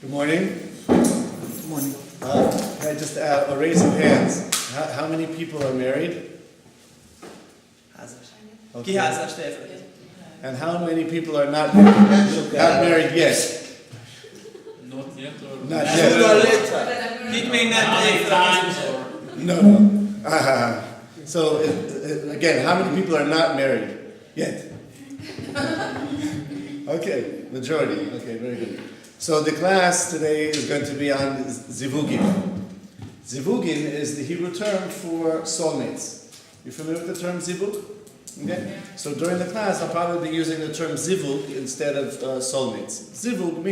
Good morning. Good morning. Can I just a raise of hands? How many people are married? Okay. And how many people are not married? Not married yet? Not yet or Not yet. No. So again, how many people are not married yet? Okay, majority. Okay, very good. So the class today is going to be on zivugim. Zivugim is the Hebrew term for soulmates. You familiar with the term zivug? Okay. So during the class, I'll probably be using the term zivug instead of soulmates. Zivug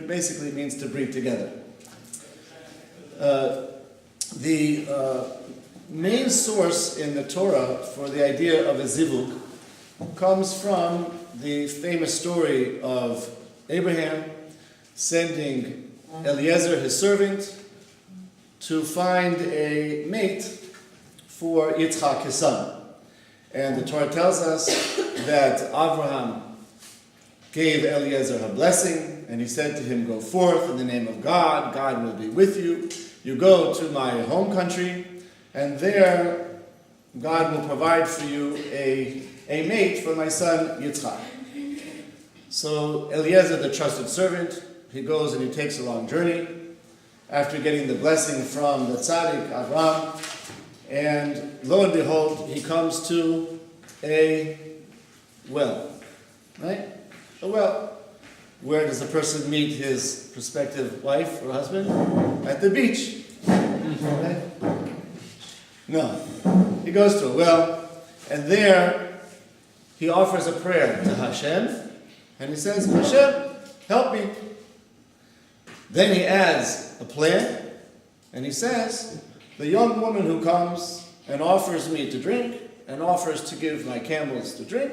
basically means to bring together. The main source in the Torah for the idea of a zivug comes from the famous story of Abraham sending Eliezer, his servant, to find a mate for Yitzchak, his son. And the Torah tells us that Abraham gave Eliezer a blessing, and he said to him, "Go forth in the name of God, God will be with you. You go to my home country, and there God will provide for you a mate for my son Yitzchak." So Eliezer, the trusted servant, he goes and he takes a long journey after getting the blessing from the tzaddik, Abraham, and lo and behold, he comes to a well, right? A well. Where does a person meet his prospective wife or husband? At the beach. Right? No. He goes to a well, and there he offers a prayer to Hashem, and he says, "Hashem, help me." Then he adds a plan, and he says, "The young woman who comes and offers me to drink, and offers to give my camels to drink,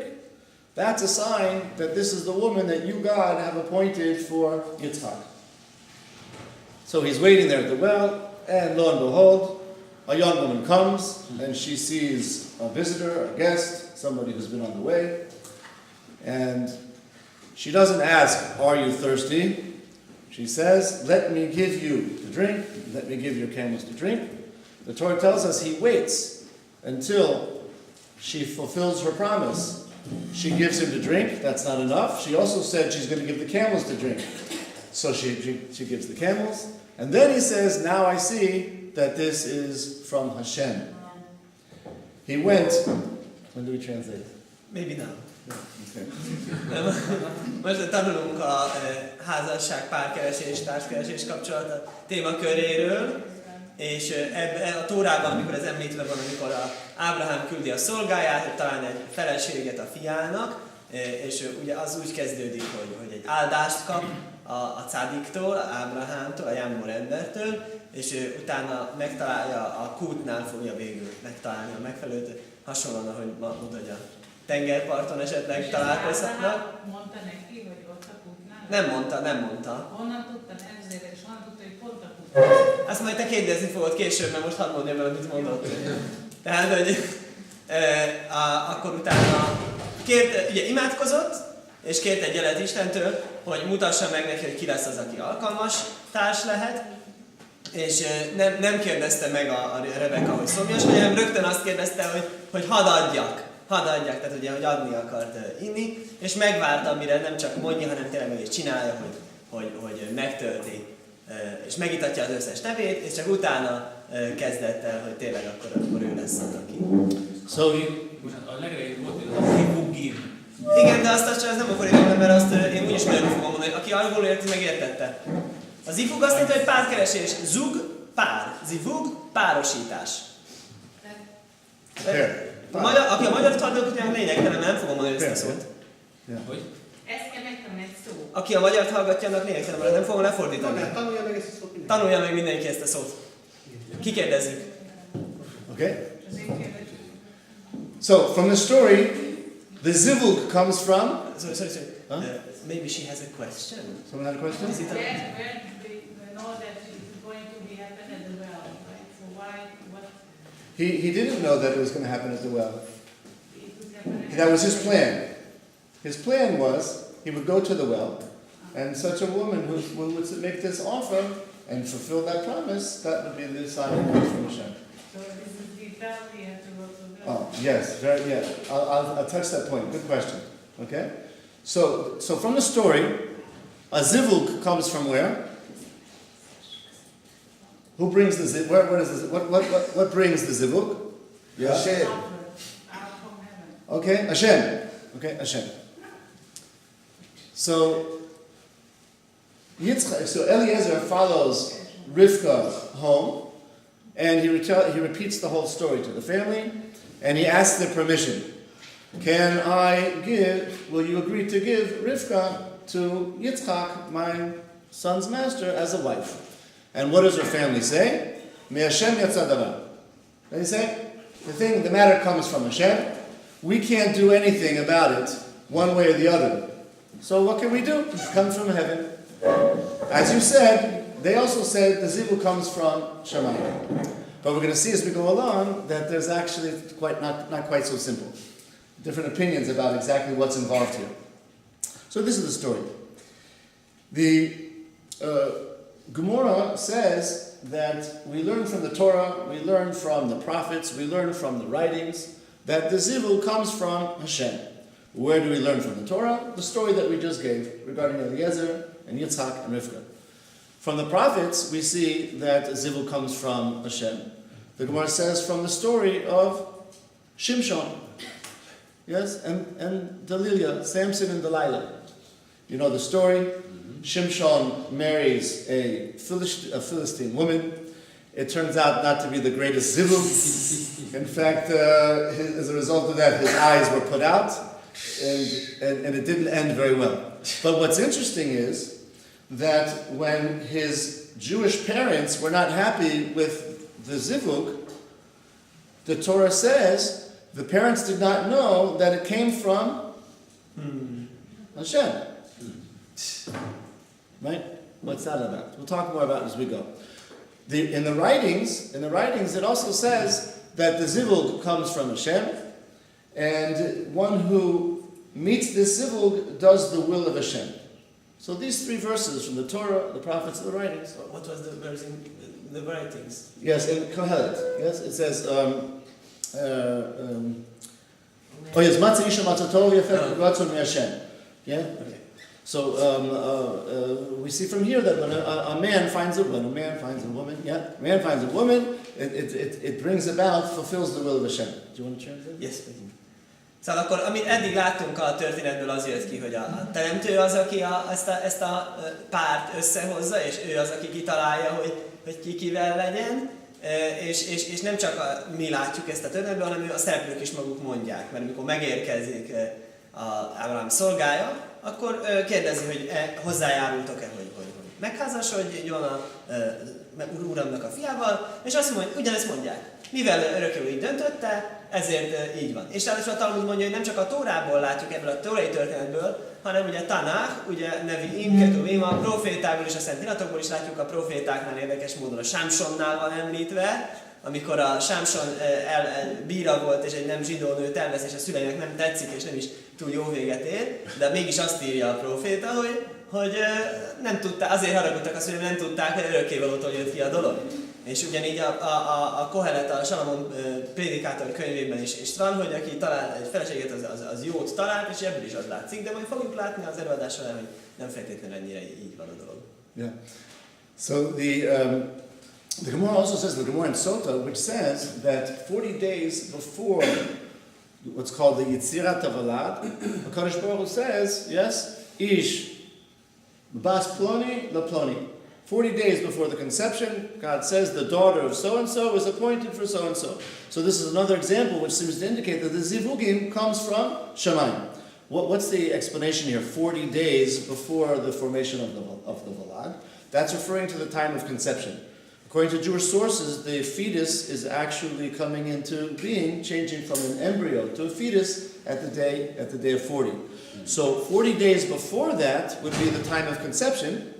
that's a sign that this is the woman that you, God, have appointed for Yitzchak." So he's waiting there at the well, and lo and behold, a young woman comes, and she sees a visitor, a guest, somebody who's been on the way, and she doesn't ask, "Are you thirsty?" She says, "Let me give you to drink, let me give your camels to drink." The Torah tells us he waits until she fulfills her promise. She gives him to drink, that's not enough. She also said she's going to give the camels to drink. So she gives the camels, and then he says, "Now I see that this is from Hashem." He went, when do we translate? Maybe now. Okay. Most tanulunk a házasság, párkeresés, társkeresés kapcsolata témaköréről, és ebben a Tórában, amikor ez említve van, amikor Ábrahám küldi a szolgáját, talán egy feleséget a fiának, és ugye az úgy kezdődik, hogy egy áldást kap a cádiktól, Ábrahámtól, a jámor embertől, és utána megtalálja, a kútnál fogja végül megtalálni a megfelelőt, hasonlóan, ahogy ma mutatja. Tengerparton esetleg találkozhatnak. Mondta neki, hogy ott a kútnál? Nem mondta. Honnan tudtam ezért, és honnan tudta, hogy pont a kútnál? Azt majd te kérdezni fogod később, mert most hadd mondjam el, amit mondott. Tehát, hogy akkor utána ugye imádkozott, és kért egy jelet Istentől, hogy mutassa meg neki, hogy ki lesz az, aki alkalmas társ lehet. És nem kérdezte meg a Rebeka, hogy szomjas vagy, hanem rögtön azt kérdezte, hogy hadd adjak, tehát ugye, hogy adni akart inni, és megvárta, mire nem csak mondja, hanem tényleg meg is csinálja, hogy megtölti, és megitatja az összes tevét, és csak utána kezdett el, hogy tényleg akkor ő lesz az, aki. a legelején volt ez a zivugim. Igen, de azt nem akkor értem, mert azt én úgyis magyarul fogom mondani, aki angolul érti, megértette. A zivug azt jelenti, hogy párkeresés, zug, pár, zivug, párosítás. Aki a magyar hallgatja, lényegtelen, nem fogom mondani ezt a szót. Hogy? Ezt kell megtanulni egy szó. Aki a magyart hallgatja, annak lényegtelen, mert nem fogom lefordítani. Tanulja meg mindenki ezt a szót. Kikérdezzük. Okay? So, from the story, the zivug comes from... Sorry. Huh? Maybe she has a question. Someone had a question? Is it Where we know that it's going to be happen at the well, right? So what? He didn't know that it was going to happen at the well. It was happening. That was his plan. His plan was he would go to the well, And such a woman who would make this offer and fulfill that promise, that would be the sign that comes from Hashem. So this is the family and to go to them. Oh, yes, very, yeah. I'll touch that point. Good question. Okay? So from the story, a zivug comes from where? Who brings the zivug? What is this? What brings the zivug? Yeah. Hashem. Out from heaven. Okay, Hashem. Okay, Hashem. So Eliezer follows Rivka home, and he repeats the whole story to the family, and he asks their permission. Will you agree to give Rivka to Yitzchak, my son's master, as a wife? And what does her family say? Me Hashem yatsa davar. They say, the matter comes from Hashem. We can't do anything about it, one way or the other. So what can we do? It comes from heaven. As you said, they also said the zivug comes from Shamayim. But we're going to see as we go along that there's actually not quite so simple. Different opinions about exactly what's involved here. So this is the story. The Gemara says that we learn from the Torah, we learn from the prophets, we learn from the writings, that the zivug comes from Hashem. Where do we learn from the Torah? The story that we just gave regarding Eliezer and Yitzchak and Rivka. From the prophets, we see that zivug comes from Hashem. The Gemara says from the story of Shimshon, yes, and Delilah, Samson and Delilah. You know the story. Shimshon marries a Philistine woman. It turns out not to be the greatest zivug. In fact, as a result of that, his eyes were put out, and it didn't end very well. But what's interesting is that when his Jewish parents were not happy with the zivug, the Torah says the parents did not know that it came from Hashem. Right? What's that about? We'll talk more about it as we go. In the writings, it also says that the zivug comes from Hashem, and one who meets this zivug does the will of Hashem. So these three verses from the Torah, the prophets, and the writings. What was the verse in the writings? Yes, in Kolel. Yes, it says. Yes, matzah isha matzah yefek ratzon Hashem. Yeah. Okay. So we see from here that when a man finds a woman, it brings about, fulfills the will of Hashem. Do you want to translate? Yes, please. Szóval akkor, amit eddig láttunk a történetből, az jött ki, hogy a teremtő az, aki ezt a párt összehozza, és ő az, aki kitalálja, hogy ki kivel legyen, és nem csak mi látjuk ezt a történetből, hanem a szereplők is maguk mondják, mert amikor megérkezik Ábrahám szolgája, akkor kérdezi, hogy hozzájárultok-e, hogy megházasodjon a uramnak a fiával, és azt mondja, hogy ugyanezt mondják. Mivel örökkévaló így döntötte, ezért így van. És ráadásul a Talmud mondja, hogy nem csak a Tórából látjuk ebből a tórai történetből, hanem ugye Tanach, ugye Nevi'im, Ketuvim, a profétákból és a szent iratokból is látjuk, a profétáknál érdekes módon a Sámsonnál van említve, amikor a Sámson bíra volt, és egy nem zsidó nőt elvesz, és a szüleinek nem tetszik, és nem is túl jó véget ér, de mégis azt írja a proféta, hogy nem tudták, azért haragudtak a szüleim, nem tudták, hogy örökkévalótól jött ki a dolog. És ugyanígy a Kohelet, a Salamon prédikátor könyvében is van, hogy aki talál egy feleséget, az jót talált, és ebből is az látszik, de majd fogjuk látni az előadás során, hogy nem feltétlenül ennyire így van a dolog. Yeah. So the Gemara also says, the Gemara in Sota, which says that 40 days before what's called the Yitzirat Havalad, HaKadosh Baruch Hu says, yes, Ish Bas Ploni La Ploni. 40 days before the conception, God says the daughter of so-and-so is appointed for so-and-so. So this is another example which seems to indicate that the Zivugim comes from Shamayim. What's the explanation here? 40 days before the formation of the Valad. That's referring to the time of conception. According to Jewish sources, the fetus is actually coming into being, changing from an embryo to a fetus at the day of 40. So 40 days before that would be the time of conception,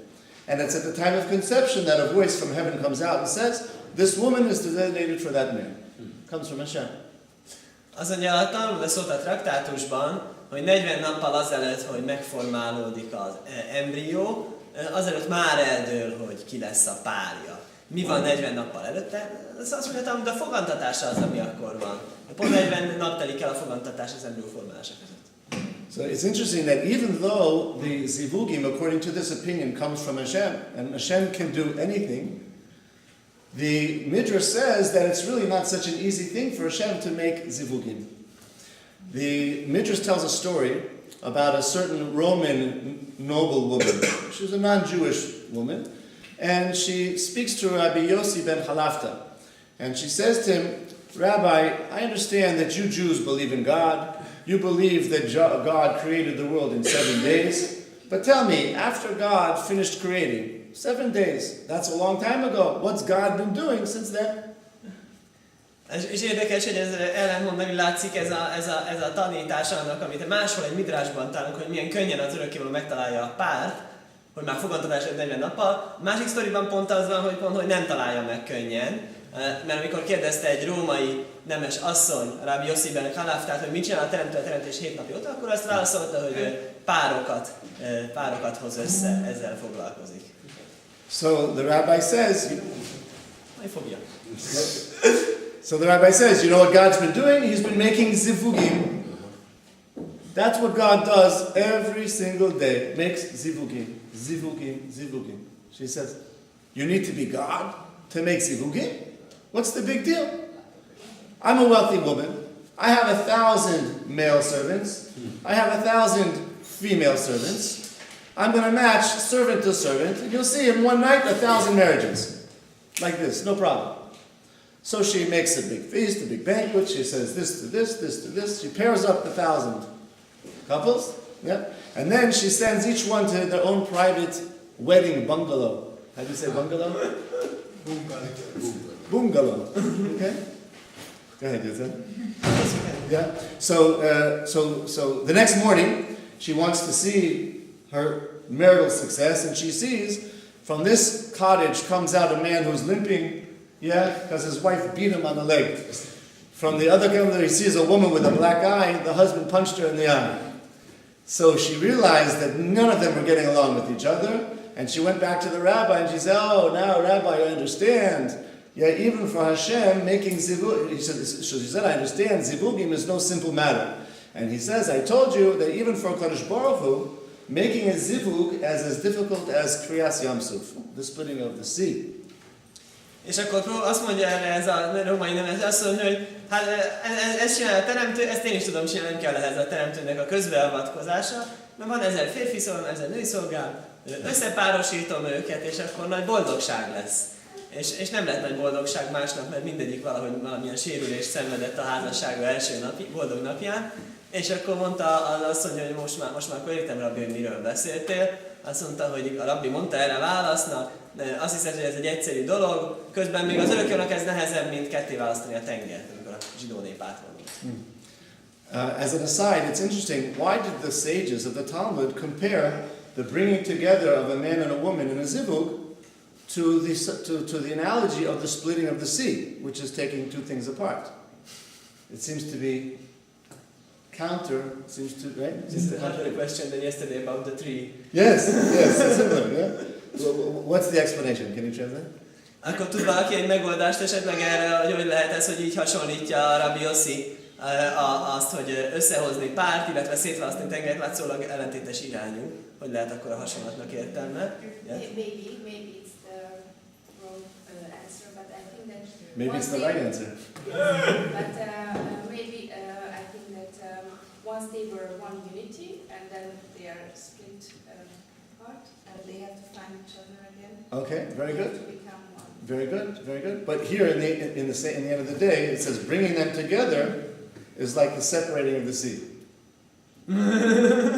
and it's at the time of conception that a voice from heaven comes out and says, this woman is designated for that man. Comes from Hashem. Az mondja a Talmud a Szóta traktátusban, hogy 40 nappal azelőtt, hogy megformálódik az embrió, azelőtt már eldől, hogy ki lesz a párja. Mi van 40 nappal előtte? Azt mondhatom, hogy a fogantatása az, ami akkor van. Pont 40 nap telik el a fogantatás az embrió formálása között. So it's interesting that even though the zivugim, according to this opinion, comes from Hashem, and Hashem can do anything, the Midrash says that it's really not such an easy thing for Hashem to make zivugim. The Midrash tells a story about a certain Roman noble woman. She was a non-Jewish woman, and she speaks to Rabbi Yossi ben Halafta, and she says to him, Rabbi, I understand that you Jews believe in God. You believe that God created the world in 7 days. But tell me, after God finished creating, 7 days, that's a long time ago. What's God been doing since then? És érdekes, hogy ez ellenmondani látszik ez a tanítás annak, amit máshol egy midrásban találunk, hogy milyen könnyen az örökkévaló megtalálja a párt, hogy már fogantatás 40 nappal. A másik sztoriban pont az van, hogy nem találja meg könnyen. Mert amikor kérdezte egy római nemes asszony, Rabbi Yossi ben Halaftát, hogy mit csinál a teremtés 7 napja óta, akkor azt válaszolta, hogy párokat hoz össze, ezzel foglalkozik. So the rabbi says, Majd fogja. so the rabbi says, you know what God's been doing? He's been making zivugim. That's what God does every single day. Makes zivugim, zivugim, zivugim. She says, you need to be God to make zivugim? What's the big deal? I'm a wealthy woman. I have 1,000 male servants. I have 1,000 female servants. I'm going to match servant to servant, and you'll see in one night 1,000 marriages. Like this, no problem. So she makes a big feast, a big banquet. She says this to this, this to this. She pairs up the 1,000 couples. Yeah? And then she sends each one to their own private wedding bungalow. How do you say bungalow? Bungalow. Okay? Go ahead, Yuzan. Yeah. So the next morning, she wants to see her marital success, and she sees from this cottage comes out a man who's limping, because his wife beat him on the leg. From the other corner, he sees a woman with a black eye. The husband punched her in the eye. So she realized that none of them were getting along with each other, and she went back to the rabbi and she said, "Oh, now, Rabbi, I understand. Yeah, even for Hashem, making zivugim," she said, "I understand, zivugim is no simple matter." And he says, "I told you that even for Kadosh Baruch Hu, making a zivug is as difficult as Kriyas Yamsuf, the splitting of the sea." És akkor azt mondja erre ez a római nemes, azt mondja, hogy hát ezt csinál a teremtő, ezt én is tudom csinálni, nem kell ehhez a teremtőnek a közbeavatkozása, mert van 1000 férfi szolgál, 1000 női szolgál, összepárosítom őket, és akkor nagy boldogság lesz. És nem lett nagy boldogság másnap, mert mindegyik valahogy valamilyen sérülést szenvedett a házassága első boldog napján, és akkor mondta az asszony, hogy most már akkor értem, Rabbi, hogy miről beszéltél. Azt mondta, hogy a Rabbi mondta erre válasznak, de azt hiszed, hogy ez egy egyszerű dolog, közben még az örökkévalónak ez nehezebb, mint ketté választani a tengert, amikor a zsidó nép átvonult. As an aside, it's interesting, why did the sages of the Talmud compare the bringing together of a man and a woman in a zivug to the analogy of the splitting of the sea, which is taking two things apart? It seems to be right? Just another question than yesterday about the tree. Yes, it's similar, yeah? What's the explanation? Can you translate? Akkor tud valaki egy megoldást esetleg erre, hogy lehet ez, hogy így hasonlítja a Rabbi Yossi azt, hogy összehozni párt, illetve szétválasztani tengert, látszólag ellentétes irányú, hogy lehet akkor a hasonlatnak értelme. Yes? Maybe it's the wrong answer, but I think that... Maybe it's the right answer. But maybe I think that once they were one unity, and then they are split apart, and they have to find each other again. Okay, very good. To become one. Very good, very good. But here, in the end of the day, it says bringing them together is like the separating of the sea.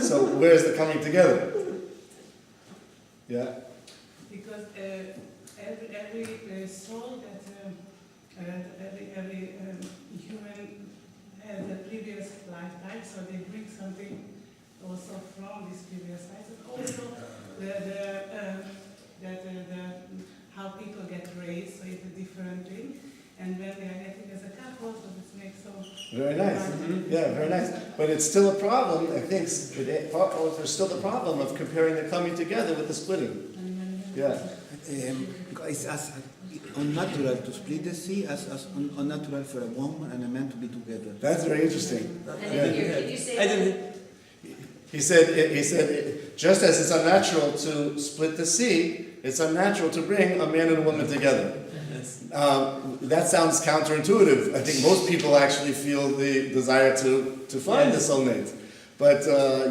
So where's the coming together? Yeah. Because every soul that every human has a previous lifetime, so they bring something also from this previous life, and also how people get raised, so it's a different thing. And when they are getting as a couple, so this makes so... Very nice. Yeah, very nice. but it's still a problem. I think there's still the problem of comparing the coming together with the splitting. Yeah. It's as unnatural to split the sea as unnatural for a woman and a man to be together. That's very interesting. Did you say I that? didn't. He said, just as it's unnatural to split the sea, it's unnatural to bring a man and a woman together. Yes. That sounds counterintuitive. I think most people actually feel the desire to find the soulmate. But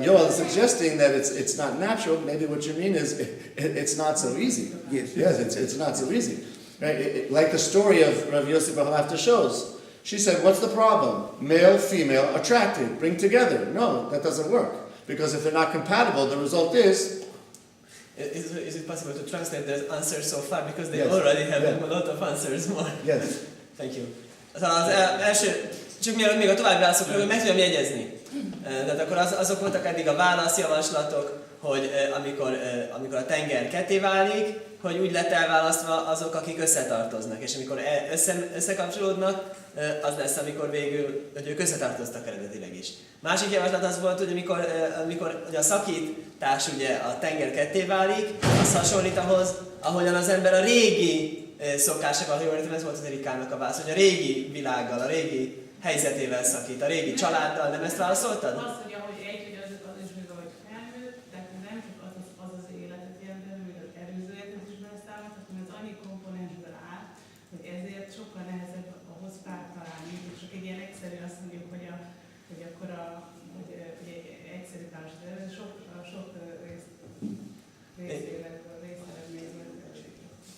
Yoel is suggesting that it's not natural. Maybe what you mean is it's not so easy. Yes. Yes, it's not so easy. Right? Like the story of Rav Yossi Bahalafta shows. She said, what's the problem? Male, female, attracted, bring together. No, that doesn't work. Because if they're not compatible, the result is... Is it possible to translate the answers so far? Because they Yes. already have Yeah. a lot of answers more. Yes. Thank you. Szóval az első, csak mielőtt még a további válaszokról meg tudom jegyezni. Tehát akkor azok voltak eddig a válaszjavaslatok, hogy amikor a tenger ketté válik, hogy úgy lett elválasztva azok, akik összetartoznak. És amikor összekapcsolódnak, az lesz, amikor végül, hogy ők összetartoztak eredetileg is. Másik javaslat az volt, hogy amikor hogy a szakítás ugye a tenger ketté válik, az hasonlít ahhoz, ahogyan az ember a régi szokásokkal, ha jól értem, ez volt az Erikának a válasz, hogy a régi világgal, a régi helyzetével szakít, a régi családdal, nem ezt válaszoltad? Azt mondja, hogy az is még ahogy felnőtt, tehát nem csak az életet jelenti, hanem még az előző életet is beleszámít, hanem ez annyi komponensből áll, hogy ezért sokkal nehezebb ahhoz párt találni. És csak egy ilyen egyszerű azt mondjuk, hogy akkor egyszerű társadalom, ez sok részeredményből.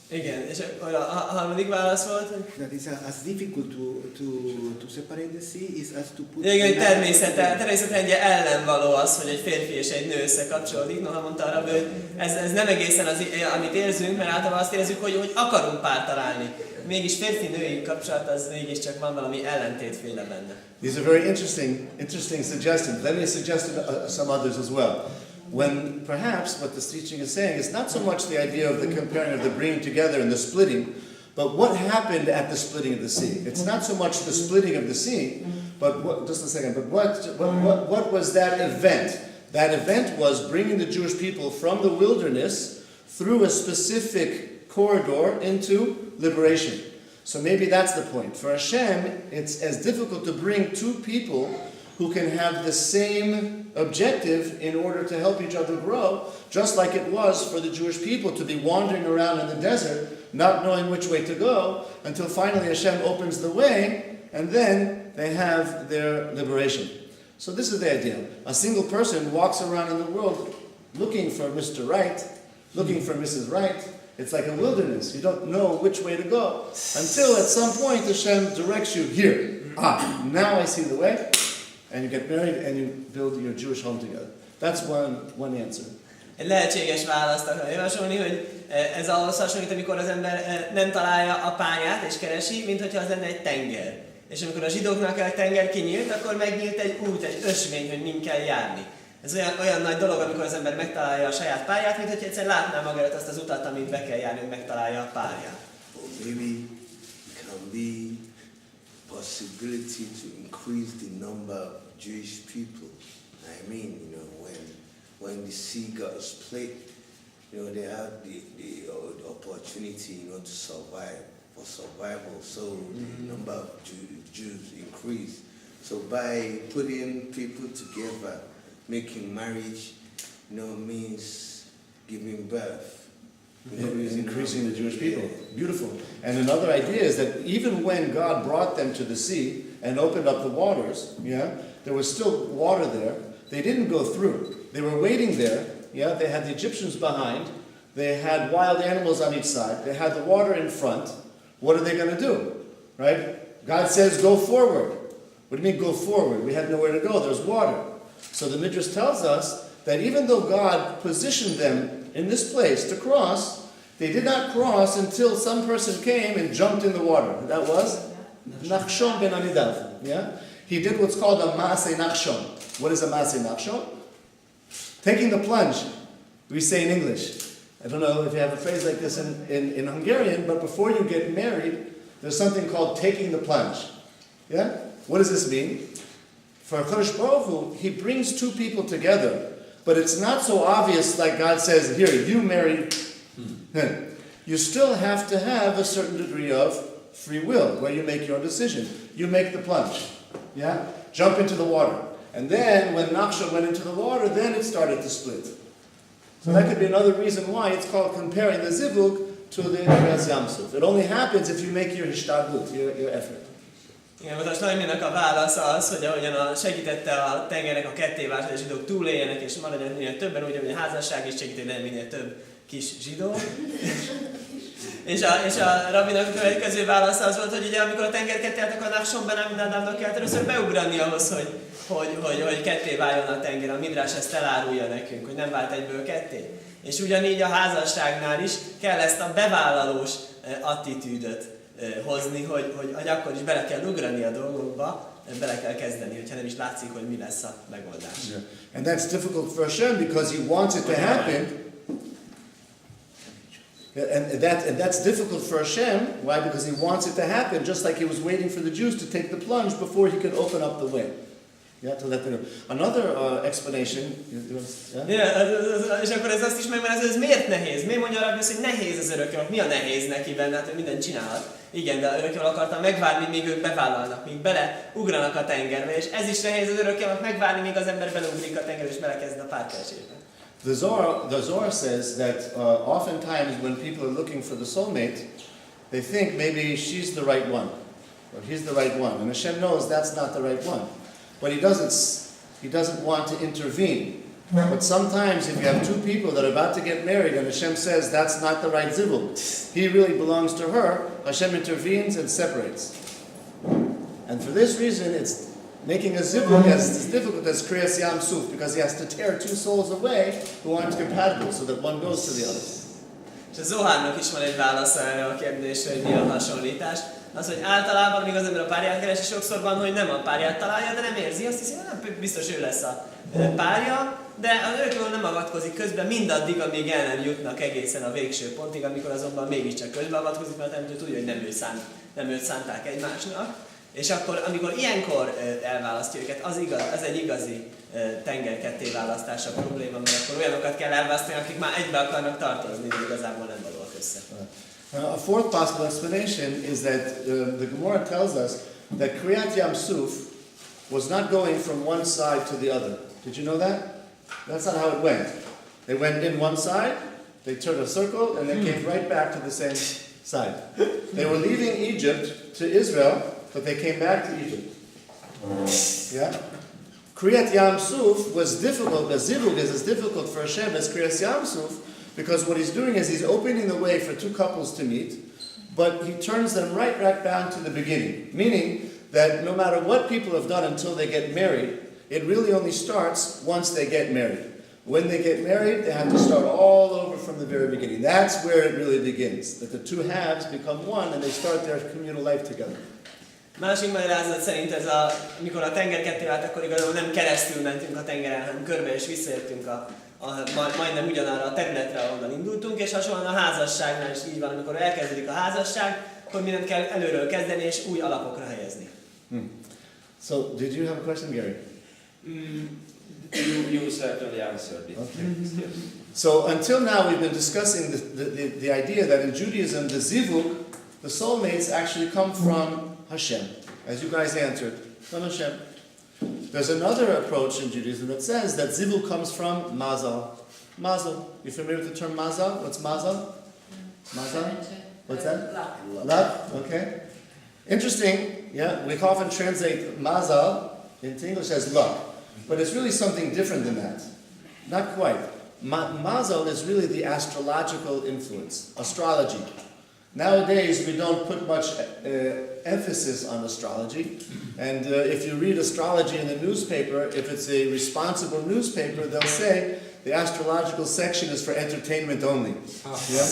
Igen, és akkor a harmadik válasz volt, hogy That is as difficult to separate the sea is as to put... igen, hogy természetrendje ellen való az, hogy egy férfi és egy nő összekapcsolódik. Noha mondta arra, hogy ez nem egészen az, amit érzünk, mert általában azt érezzük, hogy akarunk párt találni. Mégis férfi-női kapcsolat, az mégiscsak van valami ellentétféle benne. These are very interesting suggestions. Let me suggest some others as well. When perhaps what this teaching is saying is not so much the idea of the comparing of the bringing together and the splitting, but what happened at the splitting of the sea. It's not so much the splitting of the sea, but what was that event? That event was bringing the Jewish people from the wilderness through a specific corridor into liberation. So maybe that's the point. For Hashem, it's as difficult to bring two people who can have the same objective in order to help each other grow, just like it was for the Jewish people to be wandering around in the desert, not knowing which way to go, until finally Hashem opens the way, and then they have their liberation. So this is the idea. A single person walks around in the world looking for Mr. Right, looking for Mrs. Right. It's like a wilderness. You don't know which way to go, until at some point Hashem directs you here. Now I see the way. And you get married and you build your Jewish home together. That's one answer. Egy lehetséges választ akarom javasolni, hogy ez ahhoz hasonlít, amikor az ember nem találja a pályát és keresi, mint hogyha az lenne egy tenger. És amikor a zsidóknak a tenger kinyílt, akkor megnyílt egy út, egy ösvény, hogy min kell járni. Ez olyan nagy dolog, amikor az ember megtalálja a saját pályát, mint hogyha egyszer látná magára azt az utat, amit be kell járni, hogy megtalálja a pályát. Maybe can be possibility to increase the number of Jewish people. I mean, when the sea got split, they had the opportunity, to survive, for survival. So the number of Jews increased. So by putting people together, making marriage, means giving birth. Increasing the Jewish people. Beautiful. And another idea is that even when God brought them to the sea and opened up the waters, there was still water there. They didn't go through. They were waiting there. They had the Egyptians behind. They had wild animals on each side. They had the water in front. What are they going to do? Right? God says, go forward. What do you mean go forward? We had nowhere to go. There's water. So the Midrash tells us that even though God positioned them in this place to cross, they did not cross until some person came and jumped in the water. That was Nachshon ben Amidav. He did what's called a Maaseh Nachshon. What is a Maaseh Nachshon? Taking the plunge, we say in English. I don't know if you have a phrase like this in Hungarian, but before you get married, there's something called taking the plunge. What does this mean? For Kadosh Baruch Hu, he brings two people together, but it's not so obvious like God says, here, you marry him. You still have to have a certain degree of free will, where you make your decision. You make the plunge, yeah? Jump into the water. And then, when Nachshon went into the water, then it started to split. So that could be another reason why it's called comparing the zivug to the Kriyas Yamsuf. It only happens if you make your hishtadlut, your effort. Igen, most Naiminak a válasz az, hogy ahogyan segítette a tengernek a kettéválást, hogy a zsidók túléljenek és maradjon minél többen, úgy, hogy a házasság is segíti, hogy legyen minél több kis zsidó. és a rabbinak a következő válasz az volt, hogy ugye amikor a tenger ketté állt, akkor a Nachshon ben Aminadabnak kellett először beugrani ahhoz, hogy ketté váljon a tenger. A Midrás ezt elárulja nekünk, hogy nem vált egyből ketté. És ugyanígy a házasságnál is kell ezt a bevállalós attitűdöt hozni, hogy akkor is bele kell ugrani a dolgokba, bele kell kezdeni, hogyha nem is látszik, hogy mi lesz a megoldás. Yeah. And that's difficult for Hashem because he wants it to happen. And that's difficult for Hashem. Why? Because he wants it to happen, just like he was waiting for the Jews to take the plunge before he could open up the way. Yeah, to let them know. Another explanation. És akkor ez azt is megmagyarázza, ez miért nehéz? Miért mondja Rabbi azt, hogy nehéz az örökkévalók? Mi a nehéz neki benne? Hát ő mindent csinálhat. Igen, de örökkévalók akartam megvárni, míg ők bevállalnak, míg beleugranak a tengerbe. És ez is nehéz az örökkévalók megvárni, míg az ember beleugrik a tengerbe, és belekezd a párkeresésbe. The Zohar says that oftentimes when people are looking for the soulmate, they think maybe she's the right one, or he's the right one. And Hashem knows that's not the right one. But he doesn't want to intervene. But sometimes if you have two people that are about to get married and Hashem says that's not the right zivug, he really belongs to her, Hashem intervenes and separates. And for this reason it's making a zivug as difficult as Kriyas Yamsuf, because he has to tear two souls away who aren't compatible so that one goes to the other. És a Zohárnak is van egy válasz erre a kérdésre, hogy mi a hasonlítás. Az, hogy általában, amíg az ember a párját keresi, sokszor van, hogy nem a párját találja, de nem érzi, azt hiszi, hogy nem biztos ő lesz a párja, de az örökkévaló nem avatkozik közben mindaddig, amíg el nem jutnak egészen a végső pontig, amikor azonban mégiscsak közbeavatkozik, mert nem tudja, hogy nem őt szánták egymásnak. És akkor, amikor ilyenkor elválasztja őket, az egy igazi tengerketté választás a probléma, mert akkor olyanokat kell elválasztani, akik már egybe akarnak tartozni, de igazából nem valóak össze. A fourth possible explanation is that the Gemara tells us that Kriyat Yamsuf was not going from one side to the other. Did you know that? That's not how it went. They went in one side, they turned a circle, and they came right back to the same side. They were leaving Egypt to Israel, but they came back to Egypt. Yeah? Kriyat Yamsuf was difficult, the zivug is as difficult for Hashem as Kriyat Yamsuf, because what he's doing is he's opening the way for two couples to meet, but he turns them right back down to the beginning. Meaning that no matter what people have done until they get married, it really only starts once they get married. When they get married, they have to start all over from the very beginning. That's where it really begins, that the two halves become one and they start their communal life together. Másik magyarázat szerint ez amikor a tenger ketté vált, akkor igazából nem keresztül mentünk a tengeren, hanem körbe és visszaértünk majdnem ugyanarra a területre, ahonnan indultunk, és hasonlóan a házasságnál is így van, amikor elkezdődik a házasság, akkor mindent kell előről kezdeni és új alapokra helyezni. So, did you have a question, Gary? You certainly answered it. Okay. So until now we've been discussing the idea that in Judaism the zivug, the soulmates actually come from Hashem, as you guys answered, from Hashem. There's another approach in Judaism that says that zivug comes from mazal. Mazal. You familiar with the term mazal? What's mazal? Mazal? What's that? Luck. Okay. Interesting. Yeah, we often translate mazal into English as luck, but it's really something different than that. Not quite. Mazal is really the astrological influence, astrology. Nowadays, we don't put much emphasis on astrology, and if you read astrology in the newspaper, if it's a responsible newspaper, they'll say the astrological section is for entertainment only, yeah?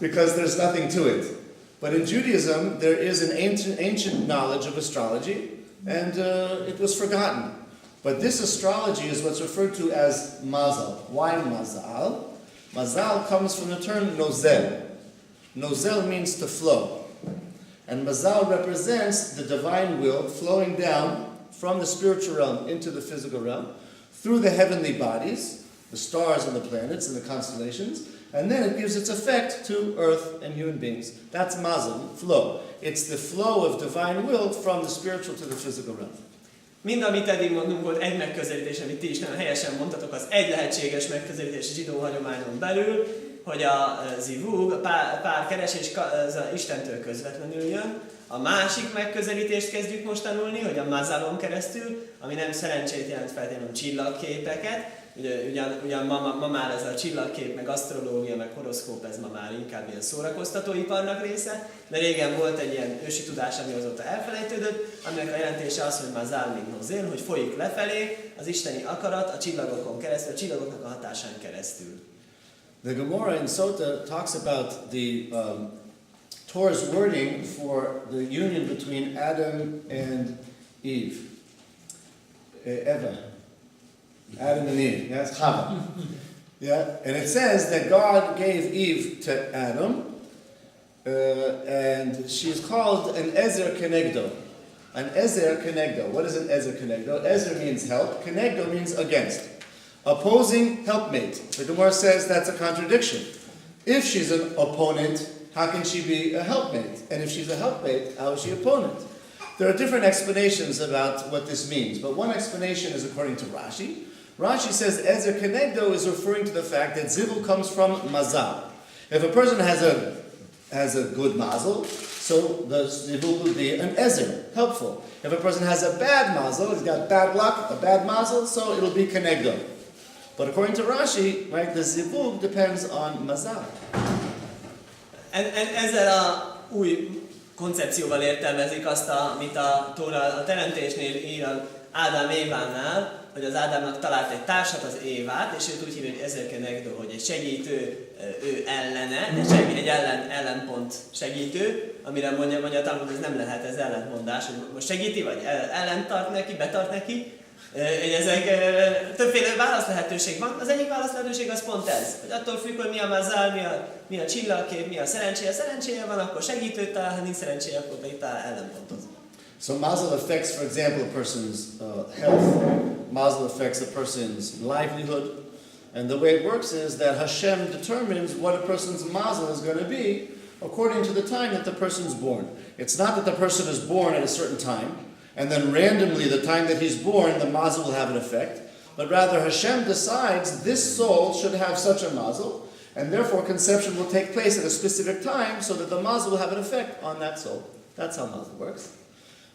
Because there's nothing to it. But in Judaism, there is an ancient knowledge of astrology, and it was forgotten. But this astrology is what's referred to as mazal. Why mazal? Mazal comes from the term nozel. Nozel means to flow. And mazal represents the divine will flowing down from the spiritual realm into the physical realm through the heavenly bodies, the stars and the planets and the constellations, and then it gives its effect to earth and human beings. That's mazel, flow. It's the flow of divine will from the spiritual to the physical realm. Mind, amit eddig mondunk, volt egy megközelítés, amit ti is nagyon helyesen mondtatok, az egy lehetséges megközelítés zsidó hagyományon belül, hogy a zivug, a párkeresés az Istentől közvetlenül jön. A másik megközelítést kezdjük most tanulni, hogy a mazalon keresztül, ami nem szerencsét jelent feltétlenül csillagképeket. Ugyan ma már ez a csillagkép, meg asztrológia, meg horoszkóp, ez ma már inkább ilyen szórakoztatóiparnak része, de régen volt egy ilyen ősi tudás, ami azóta elfelejtődött, aminek a jelentése az, hogy mazal min nozél, hogy folyik lefelé az isteni akarat a csillagokon keresztül, a csillagoknak a hatásán keresztül. The Gemara in Sota talks about the Torah's wording for the union between Adam and Eve. Eva. Adam and Eve. Yeah, it's Chava. Yeah, and it says that God gave Eve to Adam, and she is called an Ezer Kenegdo. An Ezer Kenegdo. What is an Ezer Kenegdo? Ezer means help. Kenegdo means against. Opposing helpmate. The Gemara says that's a contradiction. If she's an opponent, how can she be a helpmate? And if she's a helpmate, how is she opponent? There are different explanations about what this means, but one explanation is according to Rashi. Rashi says Ezer Kenegdo is referring to the fact that zivul comes from mazal. If a person has a good mazel, so the zivul will be an ezer, helpful. If a person has a bad mazel, he's got bad luck, a bad mazel, so it'll be kenegdo. But according to Rashi, right, the zivul depends on mazal. Ezzel a új koncepcióval értelmezik azt, amit a Tóra a teremtésnél ír Ádám Évánál, hogy az Ádámnak talált egy társat, az Évát, és őt úgy hívja, hogy Ezer Kenegdo, hogy egy segítő ő ellene, egy ellenpont segítő, amire mondja a Talmud, ez nem lehet, ez ellentmondás, hogy most segíti, vagy ellent tart neki, betart neki. Ezek többféle válaszlehetőség van. Az egyik válaszlehetőség az pont ez, hogy attól függ, hogy mi a mazal, mi a csillagkép, mi a szerencséje. Szerencséje van, akkor segítőt talál, ha nincs szerencséje, akkor pedig talál ellenpontot. So mazel affects, for example, a person's health. Mazel affects a person's livelihood. And the way it works is that Hashem determines what a person's mazel is going to be according to the time that the person's born. It's not that the person is born at a certain time, and then randomly the time that he's born, the mazel will have an effect. But rather Hashem decides this soul should have such a mazel, and therefore conception will take place at a specific time so that the mazel will have an effect on that soul. That's how mazel works.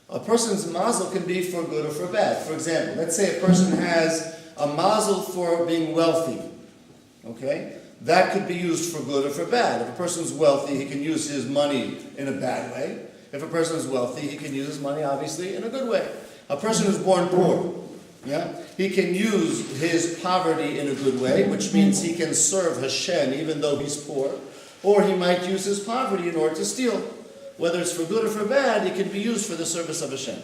A person's mazel can be for good or for bad. For example, let's say a person has a mazel for being wealthy. Okay? That could be used for good or for bad. If a person's wealthy, he can use his money in a bad way. If a person is wealthy, he can use his money, obviously, in a good way. A person who's born poor, yeah, he can use his poverty in a good way, which means he can serve Hashem even though he's poor. Or he might use his poverty in order to steal. Whether it's for good or for bad, it can be used for the service of Hashem.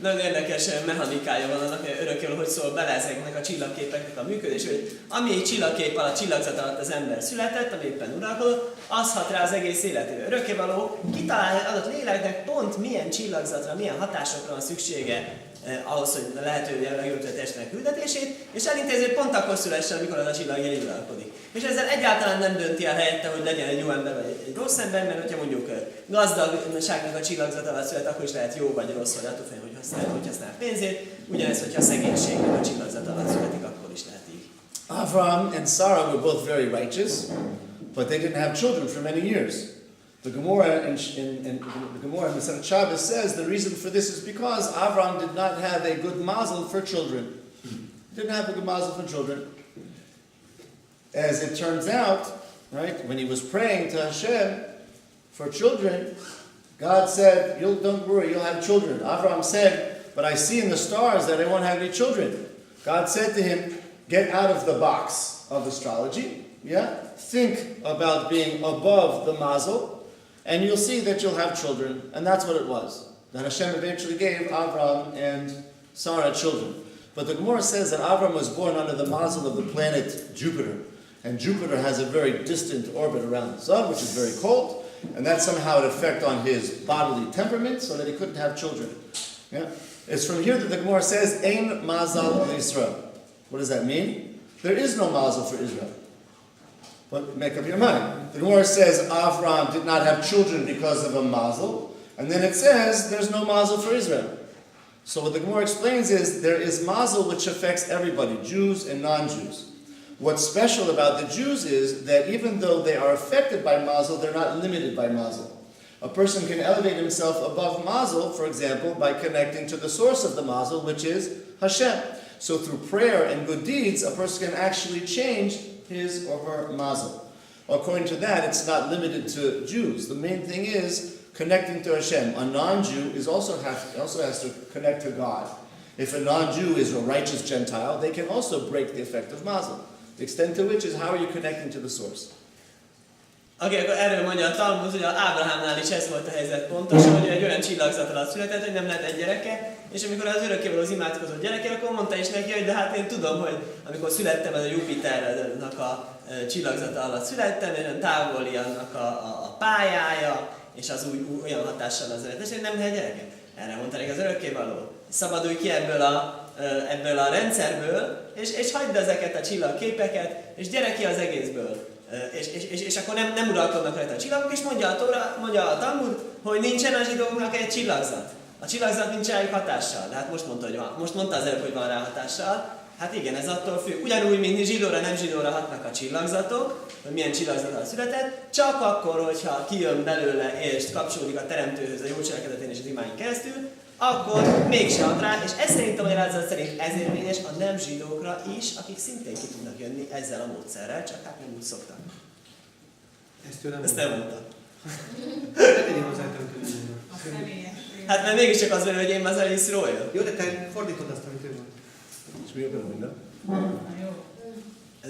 Nagyon érdekes mechanikája van annak, hogy örökkévaló, hogy szól bele ezeknek a csillagképeknek a működés, hogy ami egy csillagkép alatt, csillagzat alatt az ember született, ami éppen uralkodott, az hat rá az egész életére. Örökkévaló kitalálja adott léleknek pont milyen csillagzatra, milyen hatásokra van szüksége ahhoz, hogy lehetővé legjobbra testnek küldetését, és elintézi, hogy pont akkor szülessen, amikor az a csillag jelen uralkodik. És ezzel egyáltalán nem dönti el helyette, hogy legyen egy jó ember vagy egy rossz ember, mert hogyha mondjuk gazdagságnak a csillagzat alatt szület, akkor is lehet jó vagy rossz, vagy attól függően, hogy használ pénzét. Ugyanez, hogyha szegénységnek a csillagzat alatt születik, akkor is lehet így. Avram and Sarah were both very righteous, but they didn't have children for many years. The Gemara in Masechet Shabbos says the reason for this is because Avram did not have a good mazel for children. Didn't have a good mazel for children. As it turns out, right, when he was praying to Hashem for children, God said, don't worry, you'll have children. Avram said, but I see in the stars that I won't have any children. God said to him, get out of the box of astrology, yeah? Think about being above the mazel, and you'll see that you'll have children. And that's what it was. That Hashem eventually gave Avram and Sarah children. But the Gemara says that Avram was born under the mazel of the planet Jupiter. And Jupiter has a very distant orbit around the sun, which is very cold. And that somehow had an effect on his bodily temperament so that he couldn't have children. Yeah? It's from here that the Gemara says, Ein mazal l'Israel. What does that mean? There is no mazel for Israel. But make up your mind. The Gemara says Avram did not have children because of a mazel, and then it says there's no mazel for Israel. So what the Gemara explains is there is mazel which affects everybody, Jews and non-Jews. What's special about the Jews is that even though they are affected by mazel, they're not limited by mazel. A person can elevate himself above mazel, for example, by connecting to the source of the mazel, which is Hashem. So through prayer and good deeds, a person can actually change his or her mazel. According to that, it's not limited to Jews. The main thing is connecting to Hashem. A non-Jew also has to connect to God. If a non-Jew is a righteous Gentile, they can also break the effect of mazel. The extent to which is how are you connecting to the source. Oké, akkor erről mondja a Talmud, hogy Ábrahámnál is ez volt a helyzet pontosan, hogy egy olyan csillagzat alatt született, hogy nem lehet egy gyereke, és amikor az örökkévaló az imádkozott gyereke, akkor mondta is neki, hogy de hát én tudom, hogy amikor születtem, ez a Jupiternek a csillagzata alatt születtem, és olyan távoli annak a pályája, és az olyan hatással az ölet, és én nem lehet gyereke. Erre mondta neki az örökkévaló. Szabadulj ki ebből a rendszerből, és hagyd ezeket a csillagképeket, és gyere ki az egészből. És akkor nem uralkodnak rajta a csillagok, és mondja a Talmud, hogy nincsen a zsidóknak egy csillagzat. A csillagzat nincs rájuk hatással. De hát most mondta az előbb, hogy van rá hatással. Hát igen, ez attól függ. Ugyanúgy, mint zsidóra, nem zsidóra hatnak a csillagzatok, hogy milyen csillagzattal született, csak akkor, hogyha kijön belőle és kapcsolódik a teremtőhöz a jó cselekedetén és az imáin keresztül, akkor mégse hat rá, és ez szerint a magyarázat szerint ez érvényes a nem zsidókra is, akik szintén ki tudnak jönni ezzel a módszerrel, csak hát nem úgy szoktak. Ezt nem mondta. Hát mert mégiscsak az velő, hogy én az Eliszról. Jó, de te fordítod azt, amit ő mond. Should we open a window? Jó.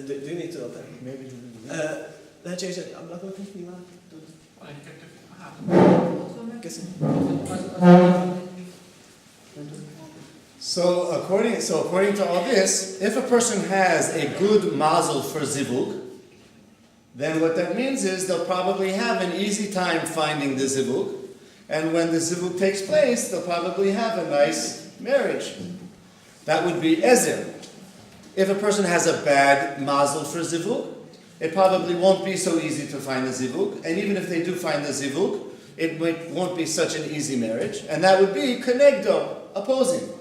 Do you need to open? Maybe. Lehetséges, hogy ablakot nyitni van? Van egy-kettő. Köszönöm. So according to all this, if a person has a good mazel for zivug, then what that means is they'll probably have an easy time finding the zivug, and when the zivug takes place, they'll probably have a nice marriage. That would be ezer. If a person has a bad mazel for zivug, it probably won't be so easy to find the zivug, and even if they do find the zivug, it won't be such an easy marriage, and that would be konegdo, opposing.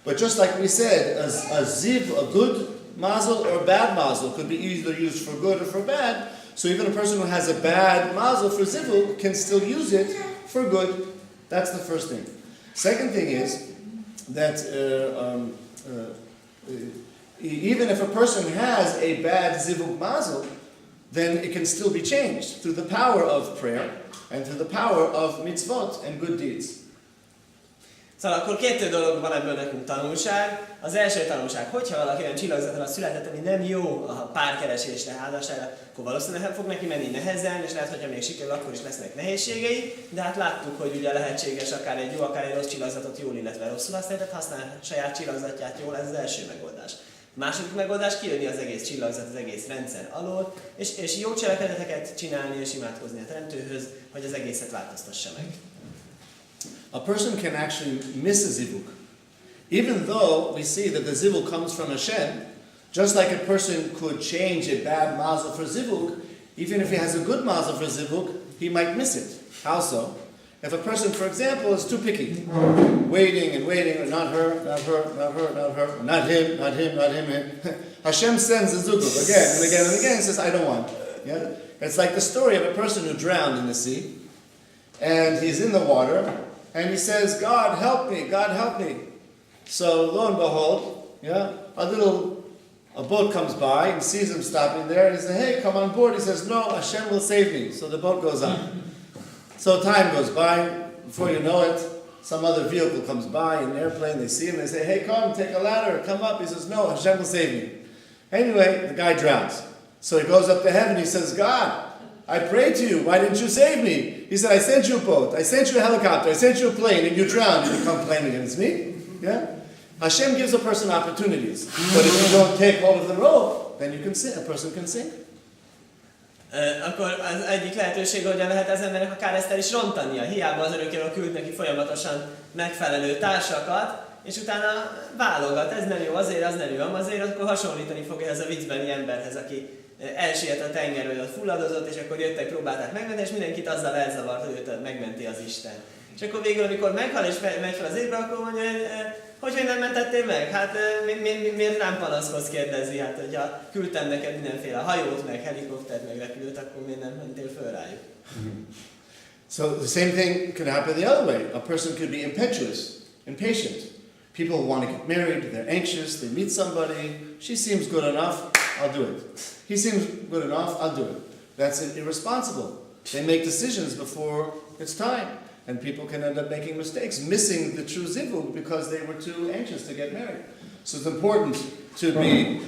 But just like we said, a good mazel or bad mazel could be either used for good or for bad. So even a person who has a bad mazel for zivug can still use it for good. That's the first thing. Second thing is that even if a person has a bad zivug mazel, then it can still be changed through the power of prayer and through the power of mitzvot and good deeds. Szóval akkor kettő dolog van ebből nekünk tanulság. Az első tanulság, hogyha valaki olyan csillagzatra született, ami nem jó a párkeresésre, házasságra, akkor valószínűleg fog neki menni nehezen, és lehet, hogyha még sikerül, akkor is lesznek nehézségei, de hát láttuk, hogy ugye lehetséges akár egy jó, akár egy rossz csillagzatot jól, illetve rosszul használni, használni saját csillagzatját jól, ez az első megoldás. A második megoldás kijönni az egész csillagzat, az egész rendszer alól, és jó cselekedeteket csinálni és imádkozni a teremtőhöz, hogy az egészet változtassa meg. A person can actually miss a zivug. Even though we see that the zivug comes from Hashem, just like a person could change a bad mazel for zivug, even if he has a good mazel for zivug, he might miss it. How so? If a person, for example, is too picky, waiting and waiting, not her, not her, not her, not her, not him, not him, not him, him. Hashem sends the zivug again and again and again and says, I don't want. Yeah? It's like the story of a person who drowned in the sea, and he's in the water, and he says, God help me, God help me. So lo and behold, yeah, a boat comes by and sees him stopping there, and he says, hey, come on board. He says, no, Hashem will save me. So the boat goes on. So time goes by, before you know it, some other vehicle comes by, an airplane, they see him, they say, hey, come, take a ladder, come up. He says, no, Hashem will save me. Anyway, the guy drowns. So he goes up to heaven, he says, God, I prayed to you, why didn't you save me? He said, I sent you a boat, I sent you a helicopter, I sent you a plane, and you drowned. You come complaining against me? Yeah? Hashem gives a person opportunities. But if you don't take hold of the rope, then you can sink, a person can sink. Akkor az egyik lehetőség, hogyan lehet az embernek akár ezt el is rontania. Hiába az örökkévaló küld neki folyamatosan megfelelő társakat, és utána válogat, ez nem jó azért, az nem jó azért, akkor hasonlítani fog ez a viccbeli emberhez, aki elsiet a tengerről, ott fulladozott, és akkor jöttek, próbálták megmenni, és mindenkit azzal elzavart, hogy őt megmenti az Isten. És akkor végül, amikor meghal és megy fel az égbe, akkor mondja, hogy nem mentettél meg? Hát miért rám panaszkodsz, kérdezi, hát hogyha küldtem neked mindenféle hajót, meg helikoptert, meg repülőt, akkor miért nem mentél föl rájuk? So the same thing can happen the other way. A person could be impetuous, impatient. People want to get married, they're anxious, they meet somebody, she seems good enough, I'll do it. He seems good enough, I'll do it. That's irresponsible. They make decisions before it's time. And people can end up making mistakes, missing the true zivug because they were too anxious to get married. So it's important to be,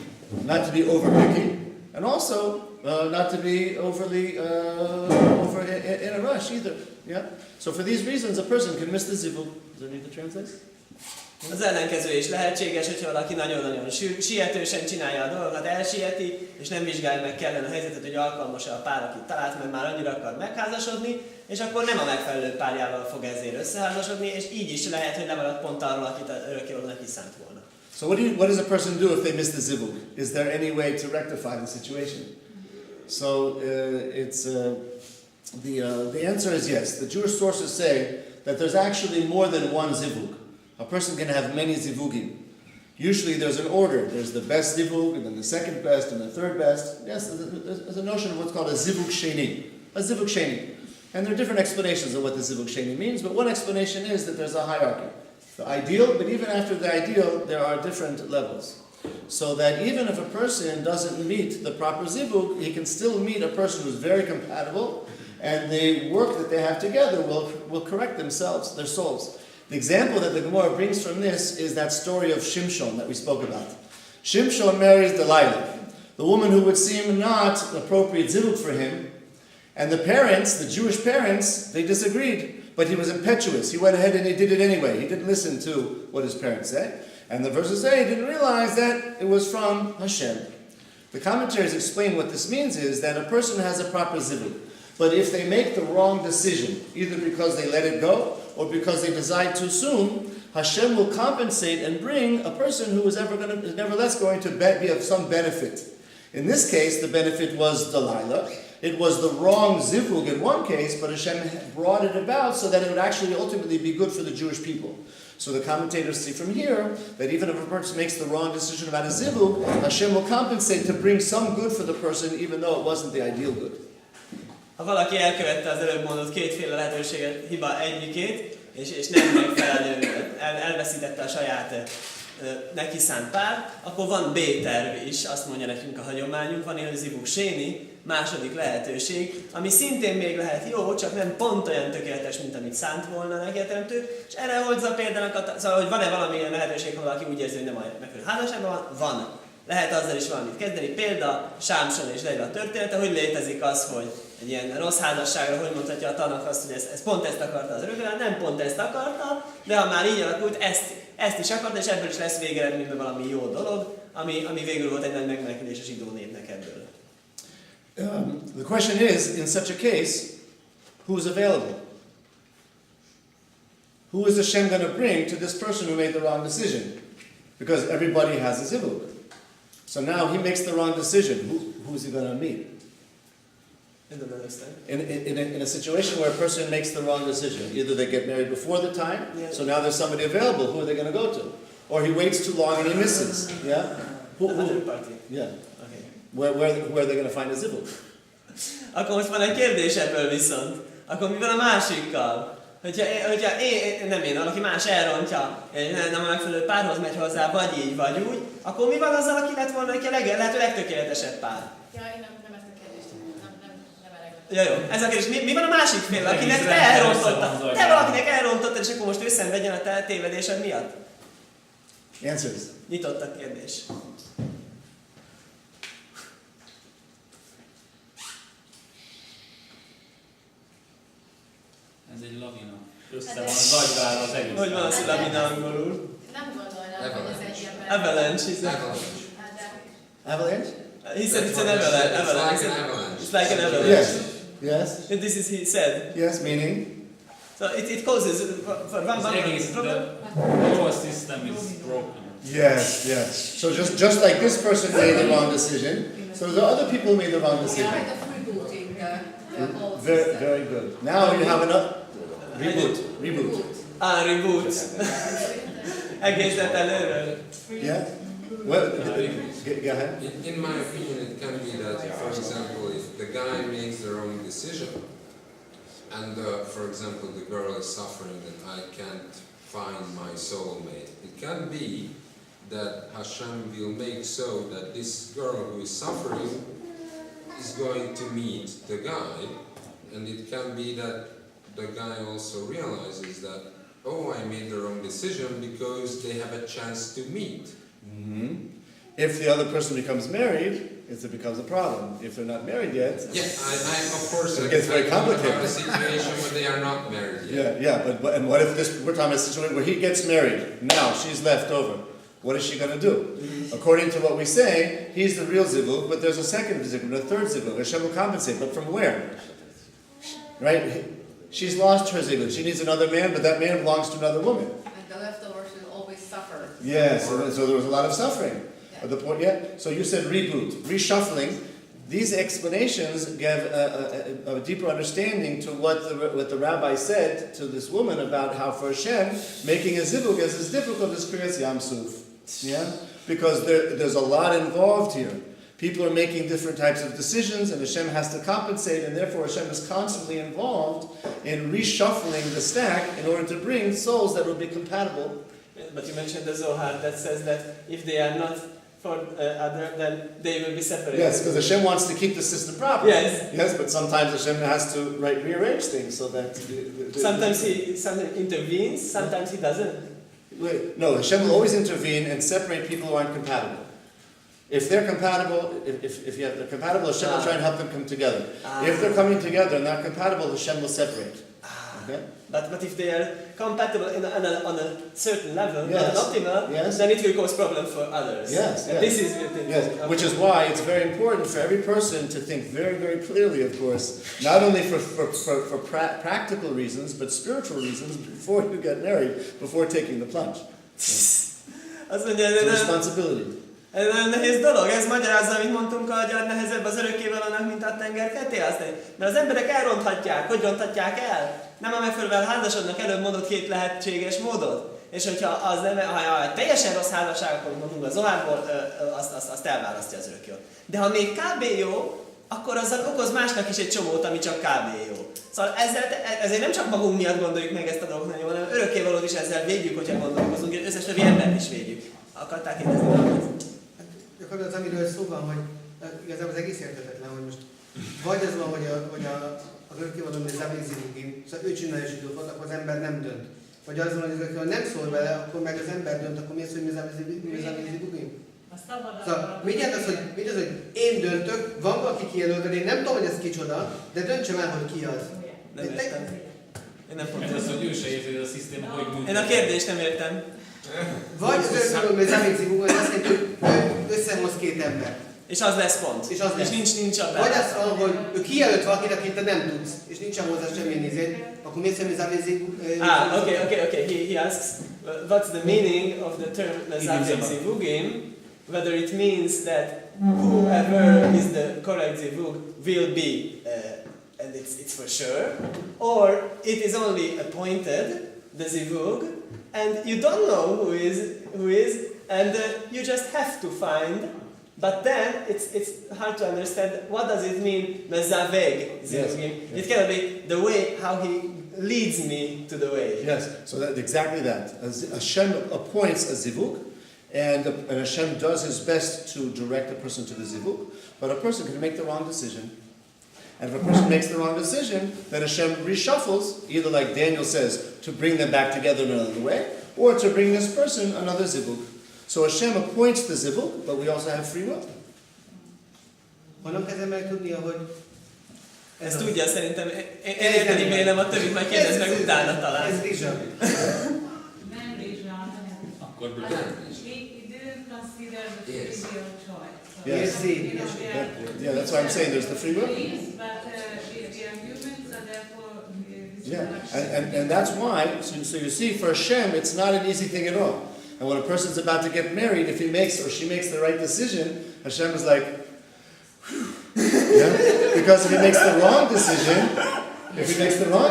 not to be over picky, and also not to be overly over in a rush either. Yeah. So for these reasons, a person can miss the zivug. Does there need to translate? Az ellenkező is lehetséges, hogyha valaki nagyon-nagyon sietősen csinálja a dolgokat, elsieti, és nem vizsgálja meg kellene a helyzetet, hogy alkalmas-e a pár, akit talált, mert már annyira akar megházasodni, és akkor nem a megfelelő párjával fog ezért összeházasodni, és így is lehet, hogy lemaradt pont arról, akit örökkévaló neki szánt volna. So what does a person do if they miss the zivug? Is there any way to rectify the situation? So the answer is yes. The Jewish sources say that there's actually more than one zivug. A person can have many zivugim. Usually there's an order. There's the best zivug, and then the second best, and the third best. Yes, there's a notion of what's called a zivug sheni. A zivug sheni. And there are different explanations of what the zivug sheni means, but one explanation is that there's a hierarchy. The ideal, but even after the ideal, there are different levels. So that even if a person doesn't meet the proper zivug, he can still meet a person who's very compatible, and the work that they have together will correct themselves, their souls. The example that the Gemara brings from this is that story of Shimshon that we spoke about. Shimshon marries Delilah, the woman who would seem not appropriate zivug for him, and the parents, the Jewish parents, they disagreed, but he was impetuous. He went ahead and he did it anyway. He didn't listen to what his parents said. And the verses say he didn't realize that it was from Hashem. The commentaries explain what this means is that a person has a proper zivug, but if they make the wrong decision, either because they let it go or because they decide too soon, Hashem will compensate and bring a person who is nevertheless going to be of some benefit. In this case, the benefit was Delilah. It was the wrong zivug in one case, but Hashem brought it about so that it would actually ultimately be good for the Jewish people. So the commentators see from here that even if a person makes the wrong decision about a zivug, Hashem will compensate to bring some good for the person, even though it wasn't the ideal good. Ha valaki elkövette az előbb mondott kétféle lehetőséget, hiba egyikét, és nem megfelelő, elveszítette a saját neki szánt pár, akkor van B-terv is, azt mondja nekünk a hagyományunk, van ilyen zivug séni, második lehetőség, ami szintén még lehet jó, csak nem pont olyan tökéletes, mint amit szánt volna neki a teremtő, és erre hozza például, szóval, hogy van-e valamilyen lehetőség, ha valaki úgy érzi, hogy nem a megfelelő házasságban van? Van. Lehet azzal is valamit kezdeni. Példa Sámson és Delilah története, hogy létezik az, hogy egy ilyen rossz házasságra, hogy mondhatja a Tanakh azt, hogy ez pont ezt akarta az örökölel, nem pont ezt akarta, de ha már így alakult, ezt is akarta, és ebből is lesz végeredményben valami jó dolog, ami végül volt egy nagy megmenekülés a zsidó népnek ebből. The question is, in such a case, who's available? Who is Hashem going to bring to this person who made the wrong decision? Because everybody has a zivug. So now he makes the wrong decision. Who's he going to meet? I don't understand. In a situation where a person makes the wrong decision, either they get married before the time, so now there's somebody available, who are they going to go to? Or he waits too long and he misses. Yeah? Another party. Yeah. Okay. Where are they going to find a zivug? Akkor most van egy kérdés ebből viszont. Akkor mi van a másikkal? Hogyha valaki más elrontja, nem a megfelelő párhoz megy hozzá, vagy így, vagy úgy, akkor mi van azzal, aki lett volna neki a lehető legtökéletesebb pár? Ja, én nem ezt a kérdést, nem eleget. Ja, jó. Ez a kérdés. Mi van a másik fél, akinek te elrontottad? Te valakinek elrontottad, és akkor most ő szenvedjen a te tévedésed miatt? Answers. Nyitott a kérdés. Ez egy lavina. Össze van zagyválva az egész. Hogy van az, hogy lavina angolul? Nem gondolnám, hogy ez egy ilyen... Avalanche, he said. Avalanche? He said it's an avalanche. It's like an avalanche. It's like an avalanche. Yes. And this is he said. Yes, meaning? So it causes for one problem. The whole system is broken. Yes, yes. So just like this person made the wrong decision, so the other people who made the wrong decision. Kind of rebooting the whole Very, system. very good. Now you have another reboot. Reboot. Egészet előről. Yeah. Well, go ahead. In my opinion, it can be that, for example, if the guy makes the wrong decision, and for example, the girl is suffering that I can't find my soulmate, it can be that Hashem will make so that this girl who is suffering is going to meet the guy, and it can be that the guy also realizes that, oh, I made the wrong decision because they have a chance to meet. Mm-hmm. If the other person becomes married, it becomes a problem. If they're not married yet, I of course, it gets very complicated. A situation where they are not married yet. Yeah, but and what if we're talking about a situation where he gets married, now she's left over. What is she going to do? According to what we say, he's the real zivug, but there's a second zivug, a third zivug. Hashem will compensate, but from where? Right? She's lost her zivug. She needs another man, but that man belongs to another woman. And the leftovers will always suffer. Yes, so there was a lot of suffering. At the point, yeah. So you said reboot, reshuffling. These explanations give a deeper understanding to what the rabbi said to this woman about how for Hashem making a zivug is as difficult as Kriyas Yam Suf. Yeah, because there's a lot involved here. People are making different types of decisions, and Hashem has to compensate, and therefore Hashem is constantly involved in reshuffling the stack in order to bring souls that will be compatible. But you mentioned the Zohar that says that if they are not for other, then they will be separated. Yes, because Hashem wants to keep the system proper. Yes, but sometimes Hashem has to rearrange things so that. Sometimes he intervenes, sometimes he doesn't. No, Hashem will always intervene and separate people who aren't compatible. If they're compatible, if they're compatible, Hashem will try and help them come together. If they're coming together and not compatible, Hashem will separate. Okay? But if they are compatible on a certain level, Yes. not optimal, Yes. then it will cause problem for others. Yes, And yes. this is Which is why it's very important for every person to think very, very clearly, of course, not only for practical reasons, but spiritual reasons before you get married, before taking the plunge. Azt mondja, It's a responsibility. ez nagyon nehéz dolog, ez magyarázza, amit mondtunk, hogy a nehezebb az örökkévalónak, mint a tenger kettéállni. Mert az emberek elronthatják, hogy ronthatják el? Nem a megfelelően házasodnak, előbb mondott két lehetséges módot. És hogyha az nem, ha teljesen rossz házasság, akkor mondunk a Zohárból, azt elválasztja az örökkévaló. De ha még kb. Jó, akkor azzal okoz másnak is egy csomót, ami csak kb. Jó. Szóval ezért nem csak magunk miatt gondoljuk meg ezt a dolgot nagyon, hanem örökkévalót is ezzel védjük, hogyha gondolkozunk, és összes többi embert is védjük. Akarták kérdezni valamit? Gyakorlatilag amiről szó van, hogy igazából az egész érthetetlen, hogy most vagy az van, hogy az örökkévaló metafizikája, szóval ő csinálja a zsidókat, akkor az ember nem dönt. Vagy az van, hogy az örökkévaló nem szól vele, akkor meg az ember dönt, akkor mi az, hogy metafizikája? Szóval mindjárt az, hogy én döntök, van valaki kijelölve, de én nem tudom, hogy ez kicsoda, de döntsem el, hogy ki az. Nem értem. Én nem Ez az, hogy ő se érti, hogy a szisztéma hogy működik. Én a kérdést nem értem. Vagy az örökkévaló metafizikája, azt jelenti, hogy ő összehoz két ember. És az lesz pont. És az lesz. És nincs a Vagy az van, hogy ő kijelölt valakit, akit te nem tudsz, és nincsen hozzá semmilyen nézét, akkor miért személy Okay. He asks, what's the meaning of the term Lazav Zivugim? Whether it means that whoever is the correct Zivug will be, and it's for sure, or it is only appointed, the Zivug, and you don't know who is, and you just have to find. But then it's hard to understand what does it mean mezaveg zivugim. Yes. It cannot be the way how he leads me to the way. Yes, so exactly that. Hashem appoints a zivug, and Hashem does his best to direct a person to the zivug, but a person can make the wrong decision. And if a person makes the wrong decision, then Hashem reshuffles, either like Daniel says, to bring them back together in another way, or to bring this person another zivug. So Hashem appoints the zivug, but we also have free will. Honnan kezdem meg tudnia, hogy... Ezt tudja szerintem, én érteni vélem a többit, majd kérdezz meg utána talán. Ez rizsa. Nem rizsa. Akkor He didn't consider the free will choice. Yes. Yeah, that's why I'm saying there's the free will. But we are humans, and therefore Yeah, and that's why, so you see, for Hashem, it's not an easy thing at all. And when a person's about to get married, if he makes or she makes the right decision, Hashem is like, whew. Yeah? Because if he makes the wrong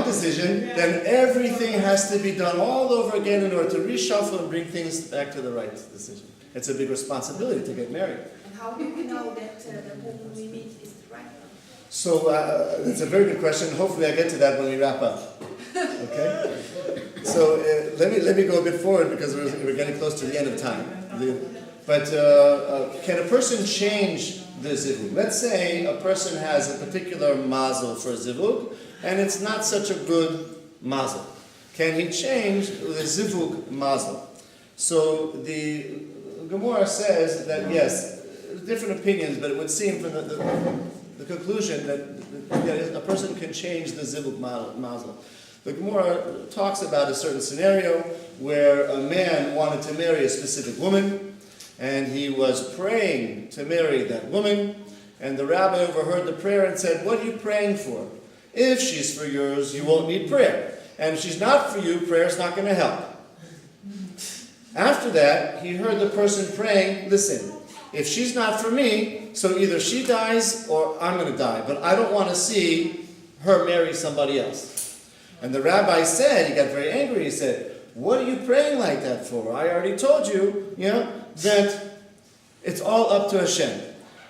decision, then everything has to be done all over again in order to reshuffle and bring things back to the right decision. It's a big responsibility to get married. And how do we know that the woman we meet is the right one? So that's a very good question. Hopefully I get to that when we wrap up. Okay? So let me go a bit forward because we're getting close to the end of time. But can a person change the zivug? Let's say a person has a particular mazel for zivug, and it's not such a good mazel. Can he change the zivug mazel? So the Gemara says that yes, different opinions, but it would seem from the conclusion that a person can change the zivug mazel. The Gemara talks about a certain scenario where a man wanted to marry a specific woman, and he was praying to marry that woman, and the rabbi overheard the prayer and said, "What are you praying for? If she's for yours, you won't need prayer. And if she's not for you, prayer's not going to help." After that, he heard the person praying, "Listen, if she's not for me, so either she dies or I'm going to die, but I don't want to see her marry somebody else." And the rabbi said, he got very angry, he said, "What are you praying like that for? I already told you, that it's all up to Hashem."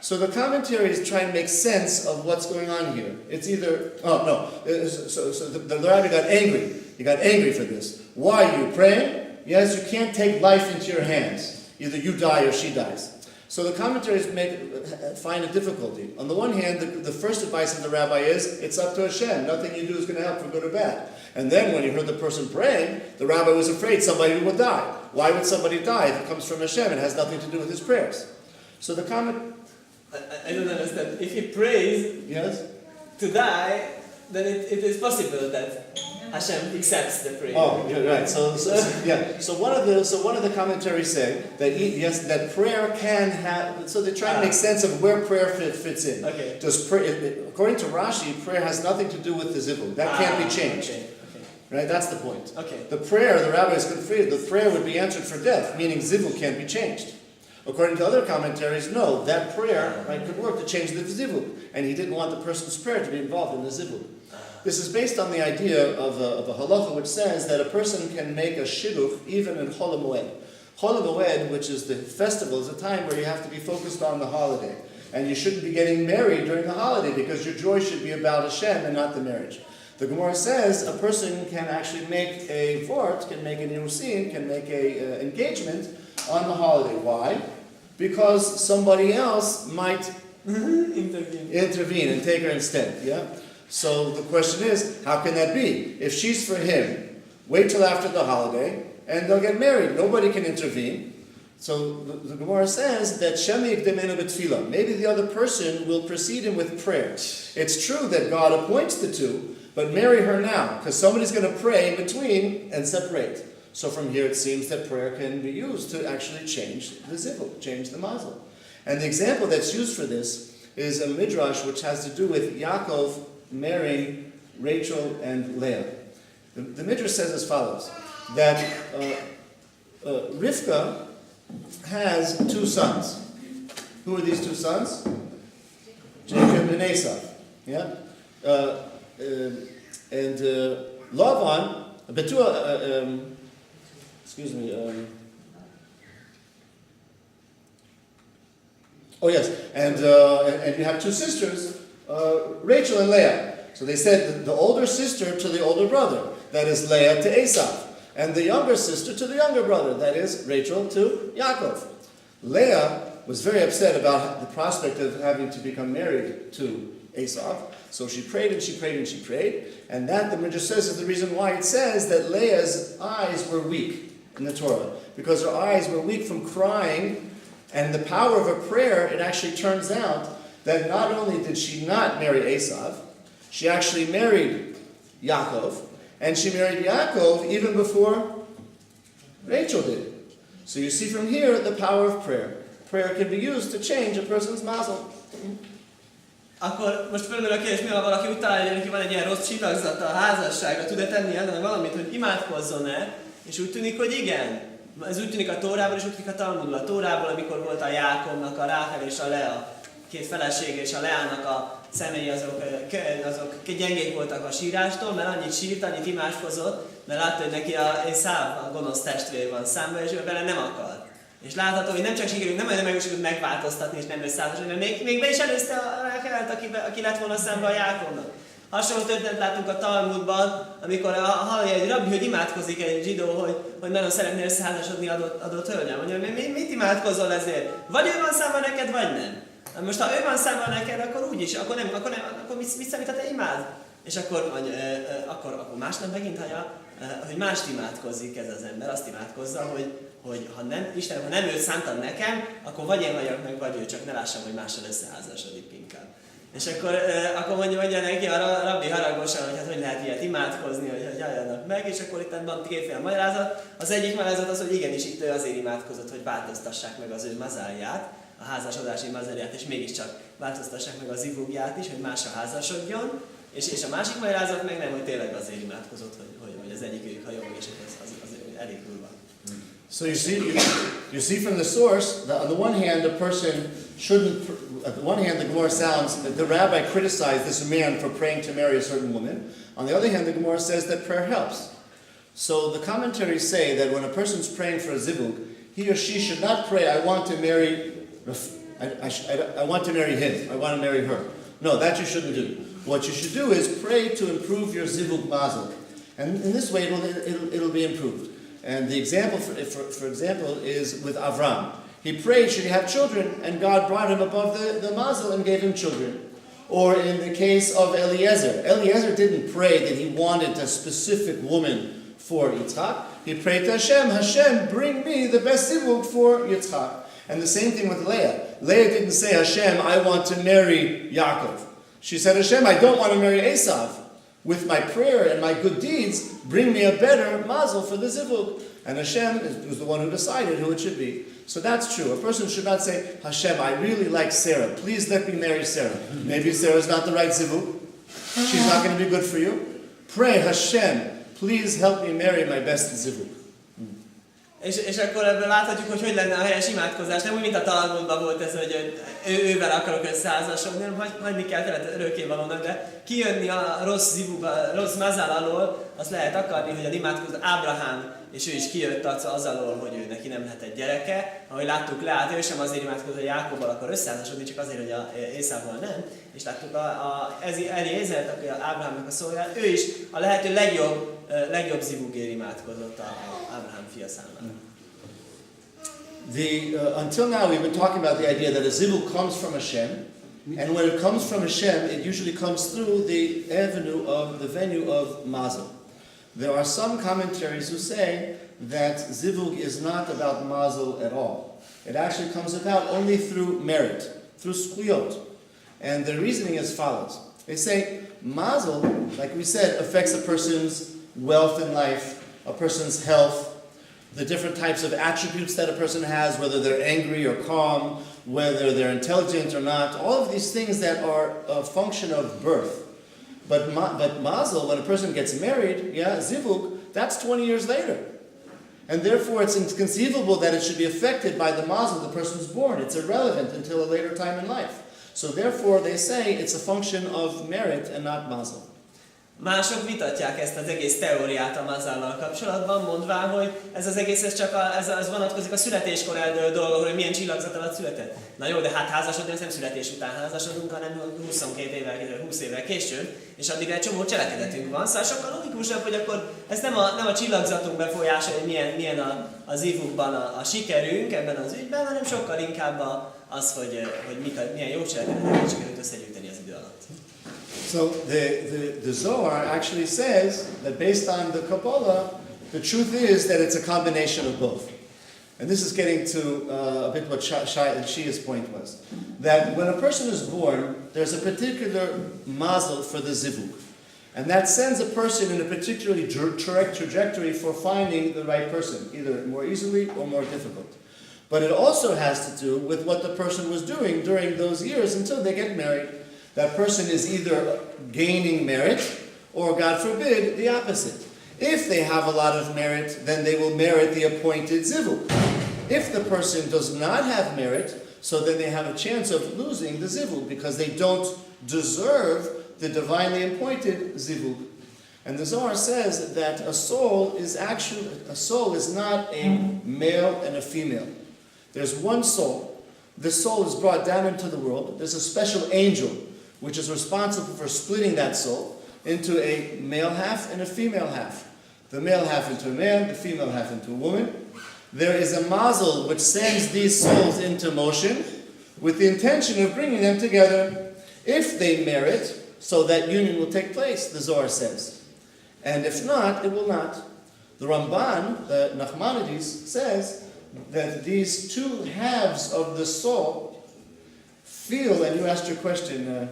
So the commentary is trying to make sense of what's going on here. It's either, so the rabbi got angry. He got angry for this. Why are you praying? Yes, you can't take life into your hands. Either you die or she dies. So the commentaries find a difficulty. On the one hand, the first advice of the rabbi is, it's up to Hashem. Nothing you do is going to help for good or bad. And then when he heard the person praying, the rabbi was afraid somebody would die. Why would somebody die if it comes from Hashem? It has nothing to do with his prayers. So the comment... I don't understand. If he prays to die, then it is possible that Hashem accepts the prayer. Oh, right. So one of the commentaries say that that prayer can have. So they try to make sense of where prayer fits in. Okay. According to Rashi, prayer has nothing to do with the zivug. That can't be changed. Okay. Right. That's the point. Okay. The prayer, the rabbi is confused. The prayer would be answered for death, meaning zivug can't be changed. According to other commentaries, no, that prayer could work to change the zivug, and he didn't want the person's prayer to be involved in the zivug. This is based on the idea of a halacha which says that a person can make a shidduch even in Chol HaMoed. Chol HaMoed, which is the festival, is a time where you have to be focused on the holiday. And you shouldn't be getting married during the holiday because your joy should be about Hashem and not the marriage. The Gemara says a person can actually make a vort, can make an irusin, can make an engagement on the holiday. Why? Because somebody else might intervene and take her instead. Yeah. So the question is, how can that be? If she's for him, wait till after the holiday, and they'll get married. Nobody can intervene. So the Gemara says that Shemi Yikdemenu b'tefillah. Maybe the other person will precede him with prayer. It's true that God appoints the two, but marry her now, because somebody's going to pray in between and separate. So from here it seems that prayer can be used to actually change the zivug, change the mazel. And the example that's used for this is a midrash which has to do with Yaakov marrying Rachel and Leah. The midrash says as follows, that Rivka has two sons. Who are these two sons? Jacob and Esau. Yeah? And Lavan, Bethuel, excuse me, and you have two sisters, Rachel and Leah. So they said the older sister to the older brother, that is Leah to Esau, and the younger sister to the younger brother, that is Rachel to Yaakov. Leah was very upset about the prospect of having to become married to Esau, so she prayed and she prayed and she prayed, and that, the Midrash says, is the reason why it says that Leah's eyes were weak in the Torah, because her eyes were weak from crying, and the power of her prayer, it actually turns out that not only did she not marry Esau, she actually married Yaakov, and she married Yaakov even before Rachel did. So you see from here the power of prayer. Prayer can be used to change a person's mazel. akkor most fölmerül a kérdés, mi ha valaki úgy találja, hogy neki van egy ilyen rossz csillagzata a házasságra, tud-e tenni ellene valamit, hogy imádkozzon-e, és úgy tűnik, hogy igen. Ez úgy tűnik a Tórából, és úgy tűnik a Talmudból. A Tórából, amikor volt a Jákobnak a Ráhel és a Lea, két felesége, és a Leának a szemei azok gyengék voltak a sírástól, mert annyit sírt, annyit imádkozott, mert látta, hogy neki a Észáv, a gonosz testvér van számba, és ő vele nem akar. És látható, hogy nem csak sikerült, nem sikerült megváltoztatni, és nem összeházasodni, mert még be is előzte a Ráhelt, aki lett volna szembe a Jákobnak. Hasonló történetet látunk a Talmudban, amikor hallja egy rabbi, hogy imádkozik egy zsidó, hogy nagyon szeretné összeházasodni adott hölgyel. Mondja, mit imádkozol ezért? Vagy ő van számba neked, vagy nem. Most ha ő van számba neked, akkor úgyis, akkor mit számít, ha te imád? És akkor másnap megint hallja, hogy mást imádkozik ez az ember, azt imádkozza, hogy ha nem, Istenem, ha nem őt szántad nekem, akkor vagy én vagyok meg, vagy ő, csak ne lássam, hogy mással összeházasodik inkább. És akkor mondja neki a rabbi haragosan, hogy hát hogy lehet ilyet imádkozni, hogy halljanak meg, és akkor itt van kétféle magyarázat. Az egyik magyarázat az, hogy igenis itt ő azért imádkozott, hogy változtassák meg az ő mazálját, a házasodási mazálját, és mégiscsak változtassák meg az ivugját is, hogy másra házasodjon. És a másik magyarázat meg nem, hogy tényleg azért imádkozott, hogy az egyik őjük hajong, és az elég durva. So you see from the source that on the one hand a person shouldn't, at the one hand the Gemara sounds that the rabbi criticized this man for praying to marry a certain woman. On the other hand, the Gemara says that prayer helps. So the commentaries say that when a person's praying for a zivug, he or she should not pray, I want to marry, I want to marry him, I want to marry her. No, that you shouldn't do. What you should do is pray to improve your zivug mazel. And in this way it'll be improved. And the example, for example, is with Avram. He prayed, should he have children, and God brought him above the mazel and gave him children. Or in the case of Eliezer didn't pray that he wanted a specific woman for Yitzchak. He prayed to Hashem, bring me the best zivug for Yitzchak. And the same thing with Leah. Leah didn't say, Hashem, I want to marry Yaakov. She said, Hashem, I don't want to marry Esav. With my prayer and my good deeds, bring me a better mazel for the zivug. And Hashem was the one who decided who it should be. So that's true. A person should not say, Hashem, I really like Sarah. Please let me marry Sarah. Maybe Sarah's not the right zivug. She's not going to be good for you. Pray, Hashem, please help me marry my best zivug. És akkor ebből láthatjuk, hogy lenne a helyes imádkozás. Nem úgy, mint a Talmudban volt ez, hogy ővel akarok összeházasodni, hanem hagyni kell teret örökkévalónak, de kijönni a rossz zivug, a rossz mazál alól, azt lehet akarni, hogy az imádkozó Ábrahám, és ő is kijött az alól, hogy ő neki nem lehet egy gyereke. Ahogy láttuk Leát, ő sem azért imádkozott, hogy Jákobbal akar összeházasodni, csak azért, hogy Észávval nem. És láttuk Eliézert, aki Ábrahámnak a szolgál, ő is a lehető legjobb zivugért imádkozott Ábrahám fia számára. Until now we've been talking about the idea that a zivug comes from Hashem, and when it comes from Hashem, it usually comes through the venue of mazel. There are some commentaries who say that zivug is not about mazel at all. It actually comes about only through merit, through zkuyot. And the reasoning is as follows. They say mazel, like we said, affects a person's wealth in life, a person's health, the different types of attributes that a person has, whether they're angry or calm, whether they're intelligent or not, all of these things that are a function of birth. But mazel, when a person gets married, zivug, that's 20 years later. And therefore it's inconceivable that it should be affected by the mazel the person's born. It's irrelevant until a later time in life. So therefore they say it's a function of merit and not mazel. Mások vitatják ezt az egész teóriát a mazállal kapcsolatban, mondván, hogy ez az egész ez vonatkozik a születéskor eldőlő dolgokra, hogy milyen csillagzat alatt született. Na jó, de hát házasodni, ez nem születés után házasodunk, hanem 22 évvel, 20 évvel később, és addig egy csomó cselekedetünk van. Szóval sokkal logikusabb, hogy akkor ez nem a csillagzatunk befolyása, hogy milyen az ivukban a sikerünk ebben az ügyben, hanem sokkal inkább az, hogy milyen jó cselekedeteket sikerült összegyűjteni az idő alatt. So the Zohar actually says that based on the Kabbalah, the truth is that it's a combination of both. And this is getting to a bit what Shia's point was. That when a person is born, there's a particular mazel for the zivug. And that sends a person in a particularly direct trajectory for finding the right person, either more easily or more difficult. But it also has to do with what the person was doing during those years until they get married. that person is either gaining merit or, God forbid, the opposite. If they have a lot of merit, then they will merit the appointed zivug. If the person does not have merit, so then they have a chance of losing the zivug because they don't deserve the divinely appointed zivug. And the Zohar says that a soul is not a male and a female. There's one soul. This soul is brought down into the world. There's a special angel which is responsible for splitting that soul into a male half and a female half. The male half into a man, the female half into a woman. There is a mazel which sends these souls into motion with the intention of bringing them together. If they merit, so that union will take place, the Zohar says. And if not, it will not. The Ramban, the Nachmanides, says that these two halves of the soul feel, and you asked your question,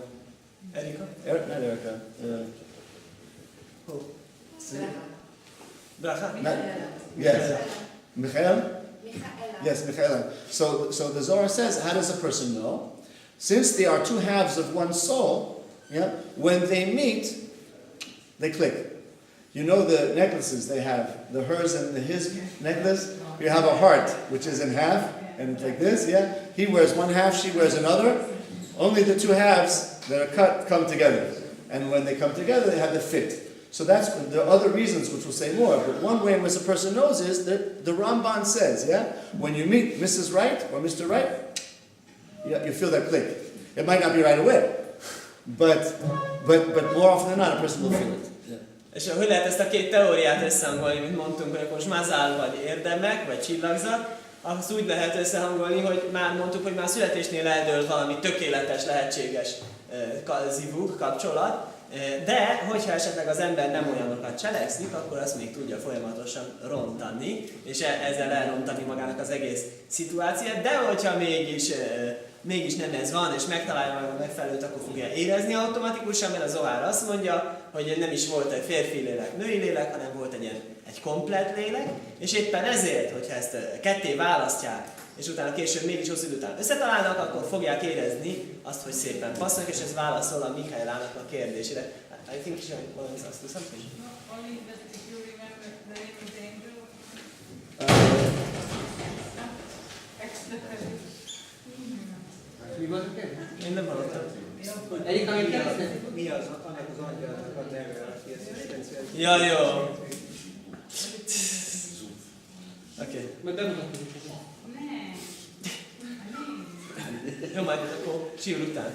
Erika? Not Erica. Who? Bracha? Yes. Michael? Yes, Michaela. So the Zohar says, how does a person know? Since they are two halves of one soul, when they meet, they click. You know the necklaces they have, the hers and the his necklace? You have a heart, which is in half, and it's like this, He wears one half, she wears another. Only the two halves that are cut come together. And when they come together, they have the fit. So there are other reasons which we'll say more, but one way in which a person knows is that the Ramban says, when you meet Mrs. Right or Mr. Right, you feel that click. It might not be right away, but more often than not, a person will feel it. És hogy lehet ezt a két teóriát összehangolni, mint mondtunk, hogy most mazál vagy érdemek, vagy csillagzat, azt úgy lehet összehangolni, hogy már mondtuk, hogy már születésnél eldől valami tökéletes, lehetséges zivug, kapcsolat, de hogyha esetleg az ember nem olyanokat cselekszik, akkor azt még tudja folyamatosan rontani, és ezzel elrontani magának az egész szituációt, de hogyha mégis nem ez van, és megtalálja meg a megfelelőt, akkor fogja érezni automatikusan, mert a Zohár azt mondja, hogy nem is volt egy férfi lélek, női lélek, hanem volt egy komplett lélek, és éppen ezért, hogyha ezt ketté választják, és utána később mégis hosszú idő után összetalálnak, akkor fogják érezni azt, hogy szépen passzolnak, és ez válaszol a Michaelának a kérdésére. I think she wants us to something. Only that if you remember the name of the angel. Mi volt a kérdés? Én nem hallottam. Egyik, amit kérdeztek? Mi az annak az angyalnak a neve, aki ezt asszisztenciát? Ja, jó. Oké. Majd bemutatom. Jó, majd akkor sír után.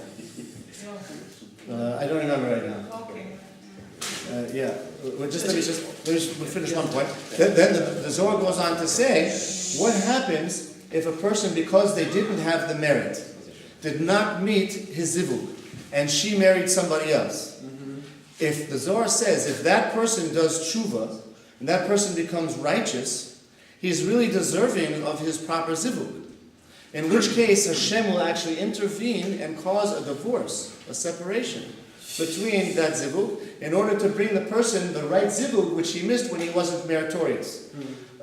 I don't remember right now. Okay. Let me finish one point. Then the Zohar goes on to say, what happens if a person, because they didn't have the merit, did not meet his zivug, and she married somebody else? If the Zohar says, if that person does tshuva, and that person becomes righteous, he's really deserving of his proper zivug. In which case, Hashem will actually intervene and cause a divorce, a separation between that zivug, in order to bring the person the right zivug, which he missed when he wasn't meritorious.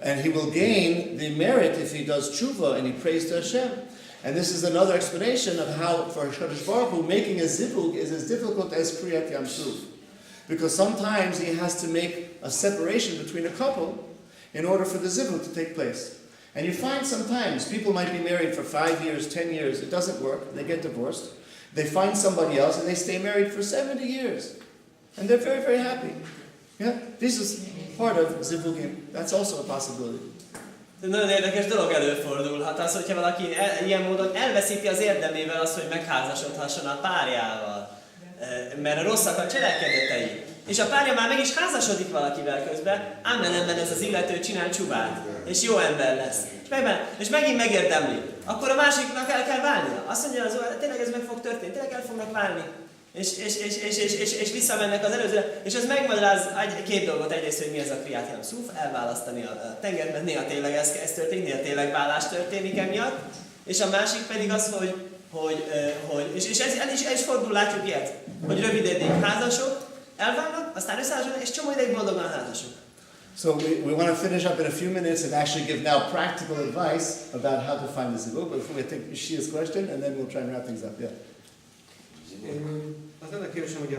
And he will gain the merit if he does tshuva and he prays to Hashem. And this is another explanation of how, for Hakadosh Baruch Hu, making a zivug is as difficult as Kriyat Yam Suf. Because sometimes he has to make a separation between a couple in order for the zivug to take place. And you find sometimes people might be married for 5 years, 10 years, it doesn't work, they get divorced. They find somebody else and they stay married for 70 years. And they're very, very happy. This is part of zivugim. That's also a possibility. Nagyon érdekes dolog előfordulhat az, hogyha valaki ilyen módon elveszíti az érdemével azt, hogy megházasodhasson a párjával. Mert rosszak a cselekedetei. És a párja már meg is házasodik valakivel közben, ám ellenben ez az illető csinál csuvát, és jó ember lesz. És megint megérdemli. Akkor a másiknak el kell válnia. Azt mondja az Zohar, tényleg ez meg fog történni, tényleg el fognak válni. És visszamennek az előzőre. És ez megmagyaráz két dolgot. Egyrészt, hogy mi ez a Kriyat Yam Suf, elválasztani a tengerben, néha tényleg ez történik, néha tényleg vállás történik emiatt. És a másik pedig az, és el is fordul, látjuk ilyet, hogy rövid ideig házasok, elválnak, aztán összeházasodnak, és csomó ideig boldogan a házasok. So we want to finish up in a few minutes and actually give now practical advice about how to find the zivug. But before we take Shia's question, and then we'll try and wrap things up. Yeah. Az lenne a kérdésem, hogy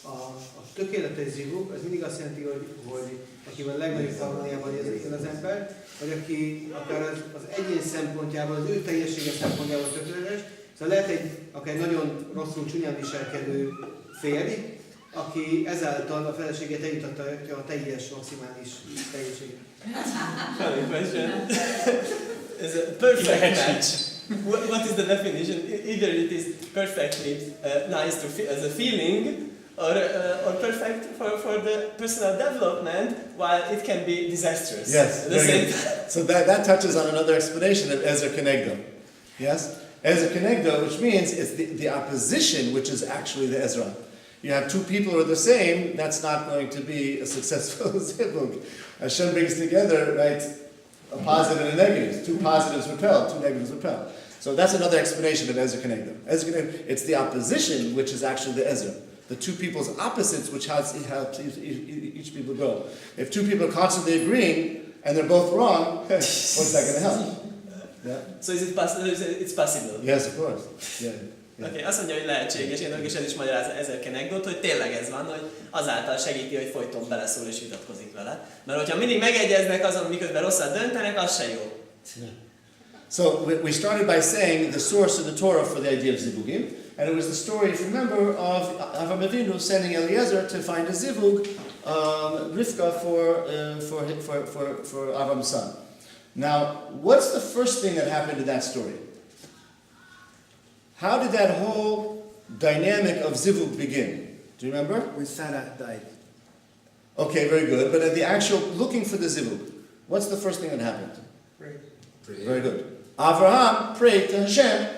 a tökéletes zivug, az mindig azt jelenti, hogy akiben a legnagyobb harmóniában érzi az ember, vagy aki akár az egyén szempontjából, az ő teljessége szempontjából tökéletes. Szóval lehet akár egy nagyon rosszul csúnyán viselkedő férj, aki ezáltal a feleségét eljutatja a teljes, maximális teljességet. Funny question. It's a perfect match. What is the definition? Either it is perfectly nice to feel as a feeling, or perfect for the personal development, while it can be disastrous. Yes, At the very same good. time. So that touches on another explanation of Ezer Kenegdo. Yes? Ezer Kenegdo, which means it's the opposition, which is actually the Ezra. You have two people who are the same, that's not going to be a successful zivug. Hashem brings together, right, a positive and a negative. Two positives repel, two negatives repel. So that's another explanation of Ezer Kenegdo. Ezer Kenegdo, it's the opposition, which is actually the Ezra. The two people's opposites, which helps each people grow. If two people are constantly agreeing, and they're both wrong, what's that going to help? Yeah. So is it possible? It's possible. Yes, of course. Yeah. Oké, azt mondja, hogy lehetséges, én és ez is magyarázza Ezer Kenegdót, hogy tényleg ez van, hogy azáltal segíti, hogy folyton beleszól és vitatkozik vele. Mert hogyha mindig megegyeznek azon, miközben rosszat döntenek, az se jó. So we started by saying the source of the Torah for the idea of zivugim, and it was the story, if you remember, of Avraham Avinu sending Eliezer to find a zivug, Rivka for Avram's son. Now, what's the first thing that happened in that story? How did that whole dynamic of zivug begin? Do you remember? When Sarah died. Okay, very good. But at the actual looking for the zivug, what's the first thing that happened? Very good. Avraham prayed to Hashem.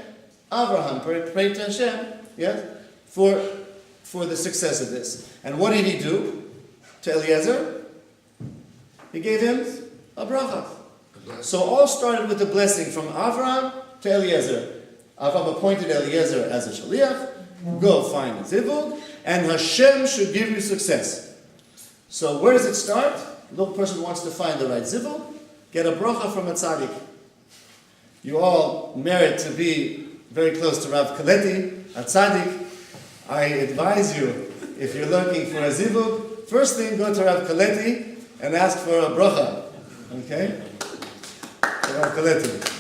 Avraham prayed to Hashem, yes, for the success of this. And what did he do to Eliezer? He gave him a bracha. So all started with the blessing from Avraham to Eliezer. Avraham appointed Eliezer as a shaliach. Go find a zivug, and Hashem should give you success. So where does it start? The little person wants to find the right zivug. Get a bracha from a tzaddik. You all merit to be very close to Rav Kaleti, a tzaddik. I advise you, if you're looking for a zivug, first thing go to Rav Kaleti and ask for a bracha. Okay? Rav Kaleti.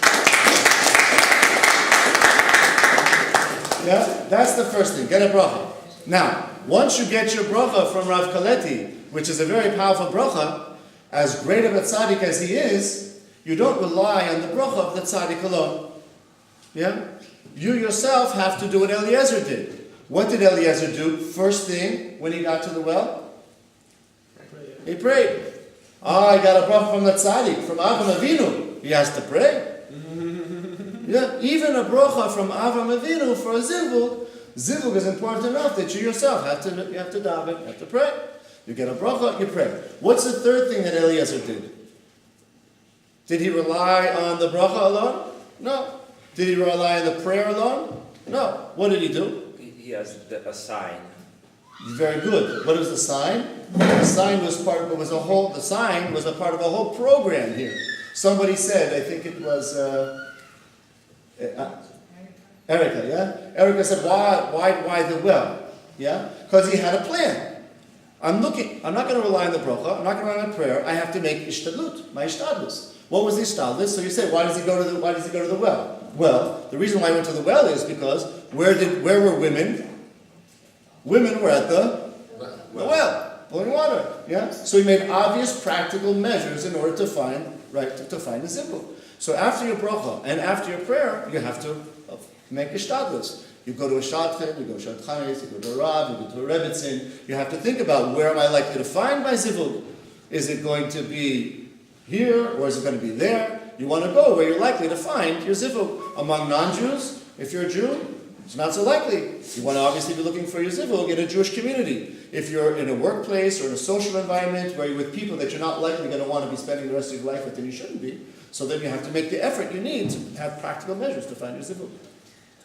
Yeah, that's the first thing. Get a bracha. Now, once you get your bracha from Rav Kaleti, which is a very powerful bracha, as great of a tzaddik as he is, you don't rely on the bracha of the tzaddik alone. Yeah? You yourself have to do what Eliezer did. What did Eliezer do first thing when he got to the well? He prayed. I got a bracha from the tzaddik, from Avraham Avinu. He has to pray. Yeah, even a bracha from Avraham Avinu for a zivug. Zivug is important enough that you yourself have to daven, you have to pray. You get a bracha, you pray. What's the third thing that Eliezer did? Did he rely on the bracha alone? No. Did he rely on the prayer alone? No. What did he do? He has a sign. Very good. What was the sign? The sign was part of the sign was a part of a whole program here. Somebody said, I think it was Erica, yeah? Erica said, why the well? Yeah? Because he had a plan. I'm not going to rely on the bracha, I'm not going to rely on prayer, I have to make ishtadlut, my ishtadlus. What was the ishtadlus? So you say, why does he go to the well? Well, the reason why he went to the well is because where were women? Women were at the well, pulling water. Yeah? So he made obvious practical measures in order to find a zivug. So after your bracha and after your prayer, you have to make ishtadlus. You go to a shadchan, you go to a shadchanis, you go to a rav, you go to a rebbetzin. You have to think about, where am I likely to find my zivug? Is it going to be here or is it going to be there? You want to go where you're likely to find your zivug. Among non-Jews, if you're a Jew, it's not so likely. You want to obviously be looking for your zivug in a Jewish community. If you're in a workplace or in a social environment where you're with people that you're not likely going to want to be spending the rest of your life with, then you shouldn't be. So then you have to make the effort you need to have practical measures to find your zivug.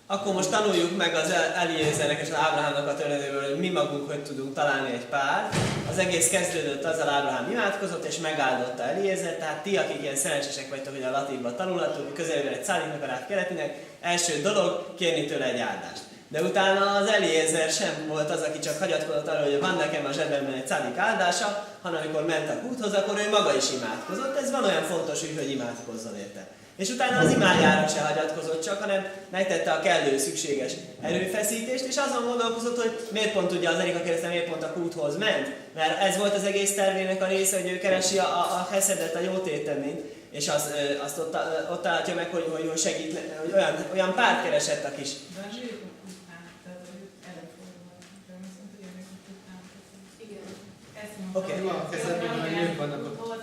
Akkor most tanuljuk meg az Eliézernek és az Ábrahámnak a történetéből, hogy mi magunk hogy tudunk találni egy párt. Az egész kezdődött azzal, Ábrahám imádkozott és megáldotta Eliézert, tehát ti, akik ilyen szerencsések vagytok, hogy a Lativban tanulhatók, közelében egy szállítnak a Ráv Keletinek, első dolog, kérni tőle egy áldást. De utána az Eliezer sem volt az, aki csak hagyatkozott arra, hogy van nekem a zsebemben egy cádik áldása, hanem amikor ment a kúthoz, akkor ő maga is imádkozott. Ez van olyan fontos ügy, hogy imádkozzon érte. És utána az imájára se hagyatkozott csak, hanem megtette a kellő szükséges erőfeszítést, és azon gondolkozott, hogy miért pont tudja az Erika kérdezte, miért pont a kúthoz ment. Mert ez volt az egész tervének a része, hogy ő keresi a heszedet, a jótéteményt, és azt ott találja meg, hogy segít, hogy olyan párt keresett a kis. Oké.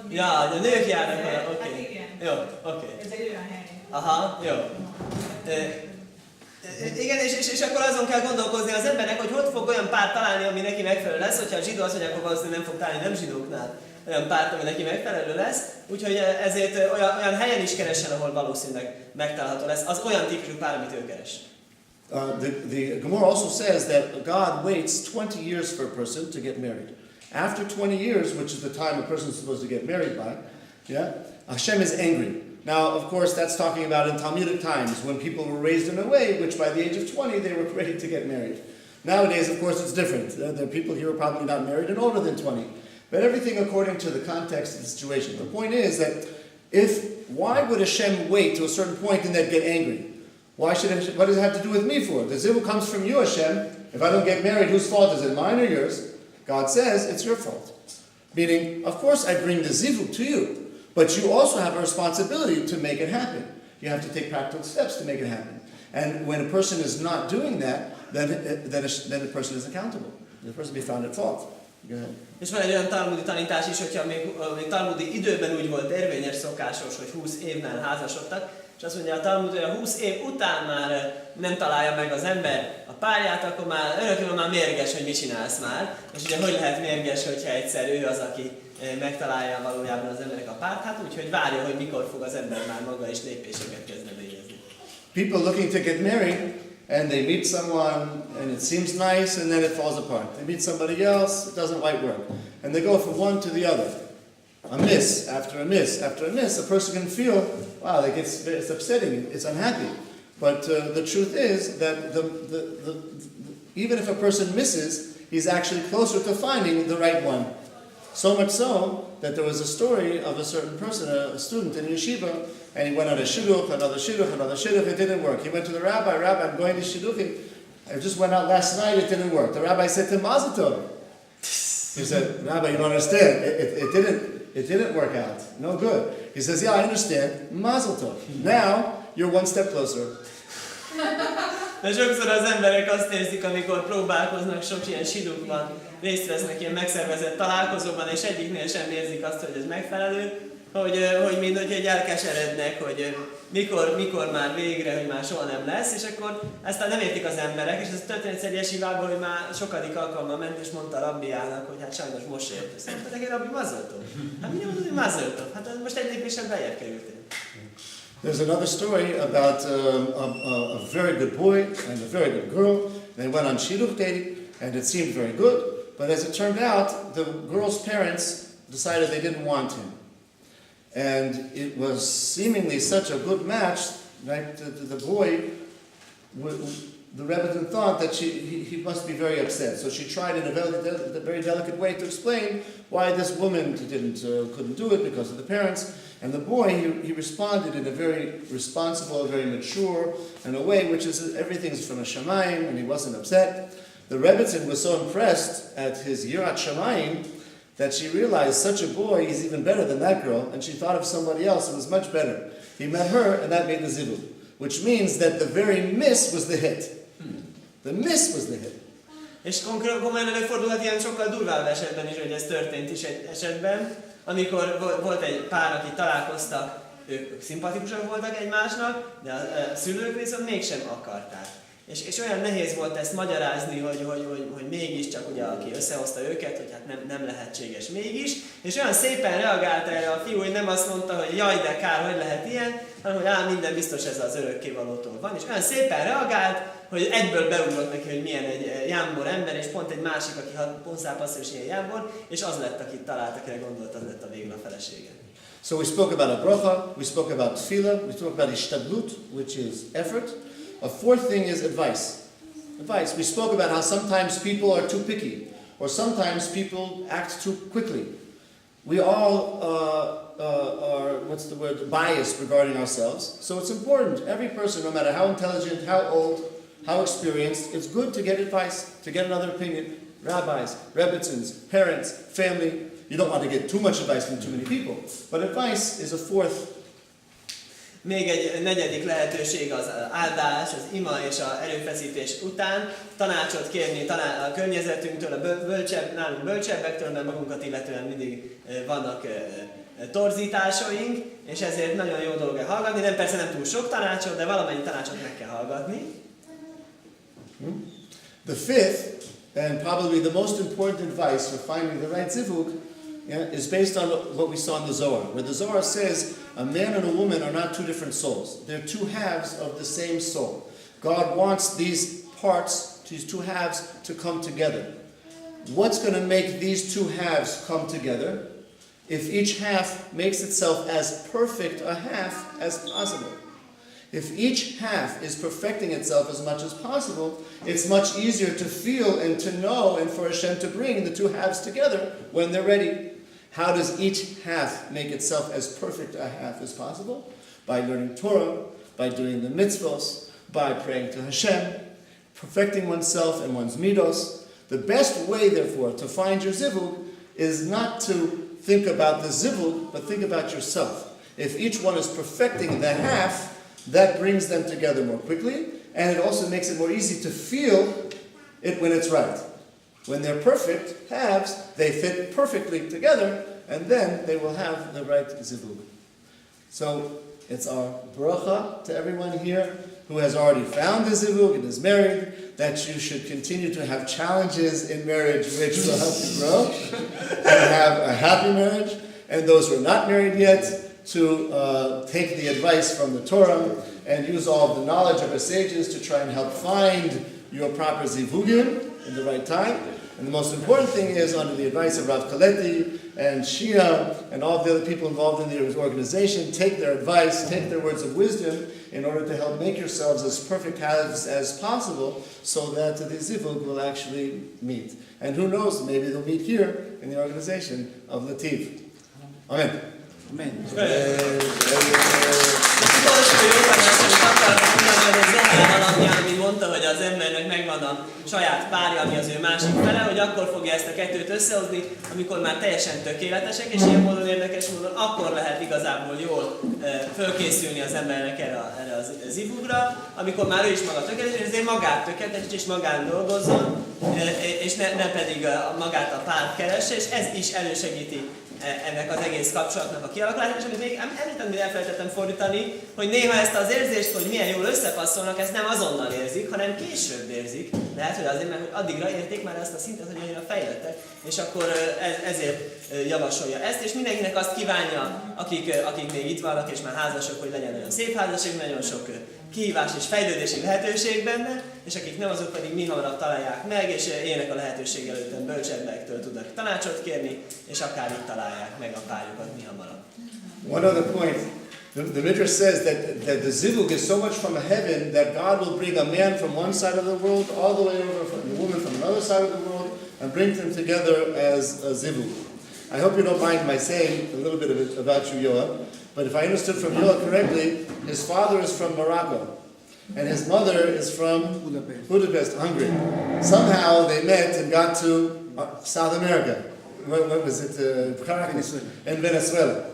Ja, a nők járnak oda, oké. Jó, oké. Ez egy olyan hely. Aha, jó. Igen, és akkor azon kell gondolkozni az embernek, hogy fog olyan párt találni, ami neki megfelelő lesz, hogyha a zsidó az, hogy akkor valószínűleg nem fog találni nem zsidóknál olyan párt, ami neki megfelelő lesz, úgyhogy ezért olyan helyen is keressen, ahol valószínűleg megtalálható lesz, az olyan típusú pár, amit ő keres. The Gemara also says that God waits 20 years for a person to get married. After 20 years, which is the time a person is supposed to get married by, Hashem is angry. Now, of course, that's talking about in Talmudic times, when people were raised in a way which by the age of 20 they were ready to get married. Nowadays, of course, it's different. The people here are probably not married and older than 20. But everything according to the context of the situation. The point is that why would Hashem wait to a certain point and then get angry? What does it have to do with me for? The zivug comes from you, Hashem. If I don't get married, whose fault is it, mine or yours? God says it's your fault. Meaning, of course I bring the zivug to you, but you also have a responsibility to make it happen. You have to take practical steps to make it happen. And when a person is not doing that, then the person is accountable. The person will be found at fault. Go ahead. És van egy olyan talmudi tanítás is, hogyha még talmudi időben úgy volt érvényes, szokásos, hogy 20 évnál házasodtak, és azt mondja a Talmud, hogy a 20 év után már nem találja meg az ember a párját, akkor már örökül már mérges, hogy mit csinálsz már. És ugye hogy lehet mérges, hogyha egyszer ő az, aki megtalálja valójában az embernek a párt? Hát úgy, hogy várja, hogy mikor fog az ember már maga is lépéseket kezdeményezni. People looking to get married, and they meet someone, and it seems nice, and then it falls apart. They meet somebody else, it doesn't quite work. And they go from one to the other. A miss after a miss after a miss. A person can feel, wow, like it's upsetting, it's unhappy. But the truth is that even if a person misses, he's actually closer to finding the right one. So much so that there was a story of a certain person, a student in yeshiva, and he went on a shidduch, another shidduch, another shidduch, it didn't work. He went to the rabbi, I'm going to shidduchim. I just went out last night, it didn't work. The rabbi said to him, Mazel tov. He said, Rabbi, you don't understand, it didn't work out, no good. He says, yeah, I understand, Mazel tov. Now, you're one step closer. De sokszor az emberek azt érzik, amikor próbálkoznak, sok ilyen sidukban, részt vesznek ilyen megszervezett találkozóban, és egyiknél sem érzik azt, hogy ez megfelelő, hogy mindegy elkeserednek, hogy mikor már végre, hogy már soha nem lesz, és akkor ezt nem értik az emberek, és ez történt egy esivában, hogy már sokadik alkalommal ment, és mondta a rabbiának, hogy hát sajnos most ért. Azt mondta neki, Rabbi, Mazel tov. Hát mi nem mondod, hogy Mazel tov? Hát most egy lépésen beljebb kerültél. There's another story about a very good boy and a very good girl. They went on shidduch dating, and it seemed very good. But as it turned out, the girl's parents decided they didn't want him. And it was seemingly such a good match, right? The boy, the Rebbe thought that he must be very upset. So she tried in a very delicate way to explain why this woman couldn't do it because of the parents. And the boy, he responded in a very responsible, very mature, in a way which is everything's from a shamayim, and he wasn't upset. The Rebbetzin was so impressed at his yirat shamayim that she realized such a boy is even better than that girl, and she thought of somebody else who was much better. He met her, and that made the zivug, which means that the very miss was the hit. The miss was the hit. És komolyan előfordulhat ilyen sokkal durvább esetben is, hogy ez történt is egy esetben, amikor volt egy pár, akik találkoztak, ők szimpatikusak voltak egymásnak, de a szülők viszont mégsem akarták. És olyan nehéz volt ezt magyarázni, hogy mégiscsak ugye, aki összehozta őket, hogy hát nem lehetséges mégis, és olyan szépen reagált erre a fiú, hogy nem azt mondta, hogy jaj, de kár, hogy lehet ilyen, hanem hogy minden biztos ez az örökkévalótól van, és olyan szépen reagált, hogy egyből beugrott neki, hogy milyen egy jámbor ember, és pont egy másik, aki ponszápasszor is ilyen jámbor, és az lett, akit talált, akire gondolt, az lett a végül a felesége. So we spoke about a bracha, we spoke about tefillah, we spoke about ishtadlut, which is effort. A fourth thing is advice. advice. We spoke about how sometimes people are too picky, or sometimes people act too quickly. We all are, biased regarding ourselves. So it's important, every person, no matter how intelligent, how old, how experienced, it's good to get advice, to get another opinion. Rabbis, rebbitzins, parents, family. You don't want to get too much advice from too many people. But advice is a fourth. Még egy negyedik lehetőség az áldás, az ima és az erőfeszítés után tanácsot kérni a környezetünktől, nálunk bölcsebbektől, mert magunkat illetően mindig vannak torzításaink, és ezért nagyon jó dolog hallgatni. Persze nem túl sok tanácsot, de valamennyi tanácsot meg kell hallgatni. The fifth, and probably the most important advice for finding the right zivug, is based on what we saw in the Zohar, where the Zohar says a man and a woman are not two different souls. They're two halves of the same soul. God wants these parts, these two halves, to come together. What's going to make these two halves come together? If each half makes itself as perfect a half as possible. If each half is perfecting itself as much as possible, it's much easier to feel and to know and for Hashem to bring the two halves together when they're ready. How does each half make itself as perfect a half as possible? By learning Torah, by doing the mitzvos, by praying to Hashem, perfecting oneself and one's midos. The best way, therefore, to find your zivug is not to think about the zivug, but think about yourself. If each one is perfecting the half, that brings them together more quickly, and it also makes it more easy to feel it when it's right. When they're perfect halves, they fit perfectly together, and then they will have the right zivug. So it's our bracha to everyone here who has already found the zivug and is married, that you should continue to have challenges in marriage which will help you grow and have a happy marriage. And those who are not married yet, to take the advice from the Torah and use all of the knowledge of our sages to try and help find your proper zivugim in the right time. And the most important thing is, under the advice of Rav Kaleti and Shia and all the other people involved in the organization, take their advice, take their words of wisdom in order to help make yourselves as perfect halves as possible so that the zivug will actually meet. And who knows, maybe they'll meet here in the organization of Lativ. Amen. Amen. Mint mondta, hogy az embernek megvan a saját párja, ami az ő másik fele, hogy akkor fogja ezt a kettőt összehozni, amikor már teljesen tökéletesek, és ilyen módon érdekes módon akkor lehet igazából jól fölkészülni az embernek erre az zivugra, amikor már ő is maga tökéletes, és ezért magát tökéletes, és magán dolgozzon, és ne pedig magát a párkeresés, ez is elősegíti ennek az egész kapcsolatnak a kialakulását, és amit még említem, hogy elfelejtettem fordítani, hogy néha ezt az érzést, hogy milyen jól összepasszolnak, ezt nem azonnal érzik, hanem később érzik. Lehet, hogy azért, mert addigra érték már ezt a szintet, hogy annyira fejlettek, és akkor ezért javasolja ezt, és mindenkinek azt kívánja, akik még itt vannak, és már házasok, hogy legyen olyan szép házasság, nagyon sok kihívás és fejlődési lehetőség benne, és akik nem, azok pedig mi hamarabb találják meg, és élnek a lehetőség előtt, bölcsebbektől tudnak tanácsot kérni, és akár itt találják meg a párjukat mi hamarabb. One other point. The Midrash says that the zivug is so much from heaven that God will bring a man from one side of the world all the way over from the woman from another side of the world and bring them together as a zivug. I hope you don't mind my saying a little bit of it about you, Yoav, but if I understood from Yoav correctly, his father is from Morocco and his mother is from Budapest, Hungary. Somehow they met and got to South America. What was it? Caracas, in Venezuela.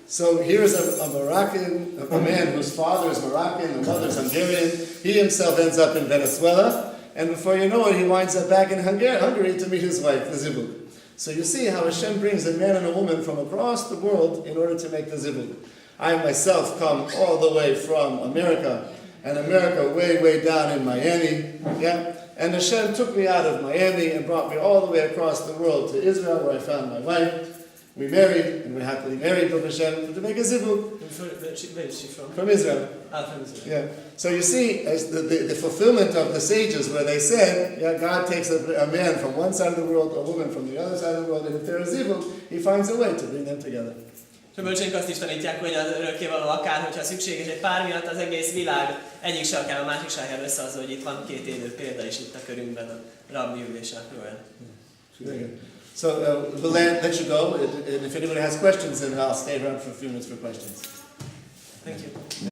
So here's a Moroccan, a man whose father is Moroccan, the mother is Hungarian. He himself ends up in Venezuela, and before you know it, he winds up back in Hungary to meet his wife, the zivug. So you see how Hashem brings a man and a woman from across the world in order to make the zivug. I myself come all the way from America, and America way down in Miami, yeah? And Hashem took me out of Miami and brought me all the way across the world to Israel, where I found my wife. We married, and we're happily married with Hashem to make a zivug. Where is she from? From Israel. From Israel. Yeah. So you see, as the fulfillment of the sages, where they said, yeah, God takes a man from one side of the world, a woman from the other side of the world, and if they're a zivug, He finds a way to bring them together. És a bölcsénk azt is tanítják, hogy az örökkévaló akár, hogyha szükséges egy pár miatt, az egész világ egyik sarkán a másik sarkán összehozza, hogy itt van két élő példa is itt a körünkben, a Rabbi és a Kolel. So we'll let you go, and if anybody has questions, then I'll stay around for a few minutes for questions. Thank you.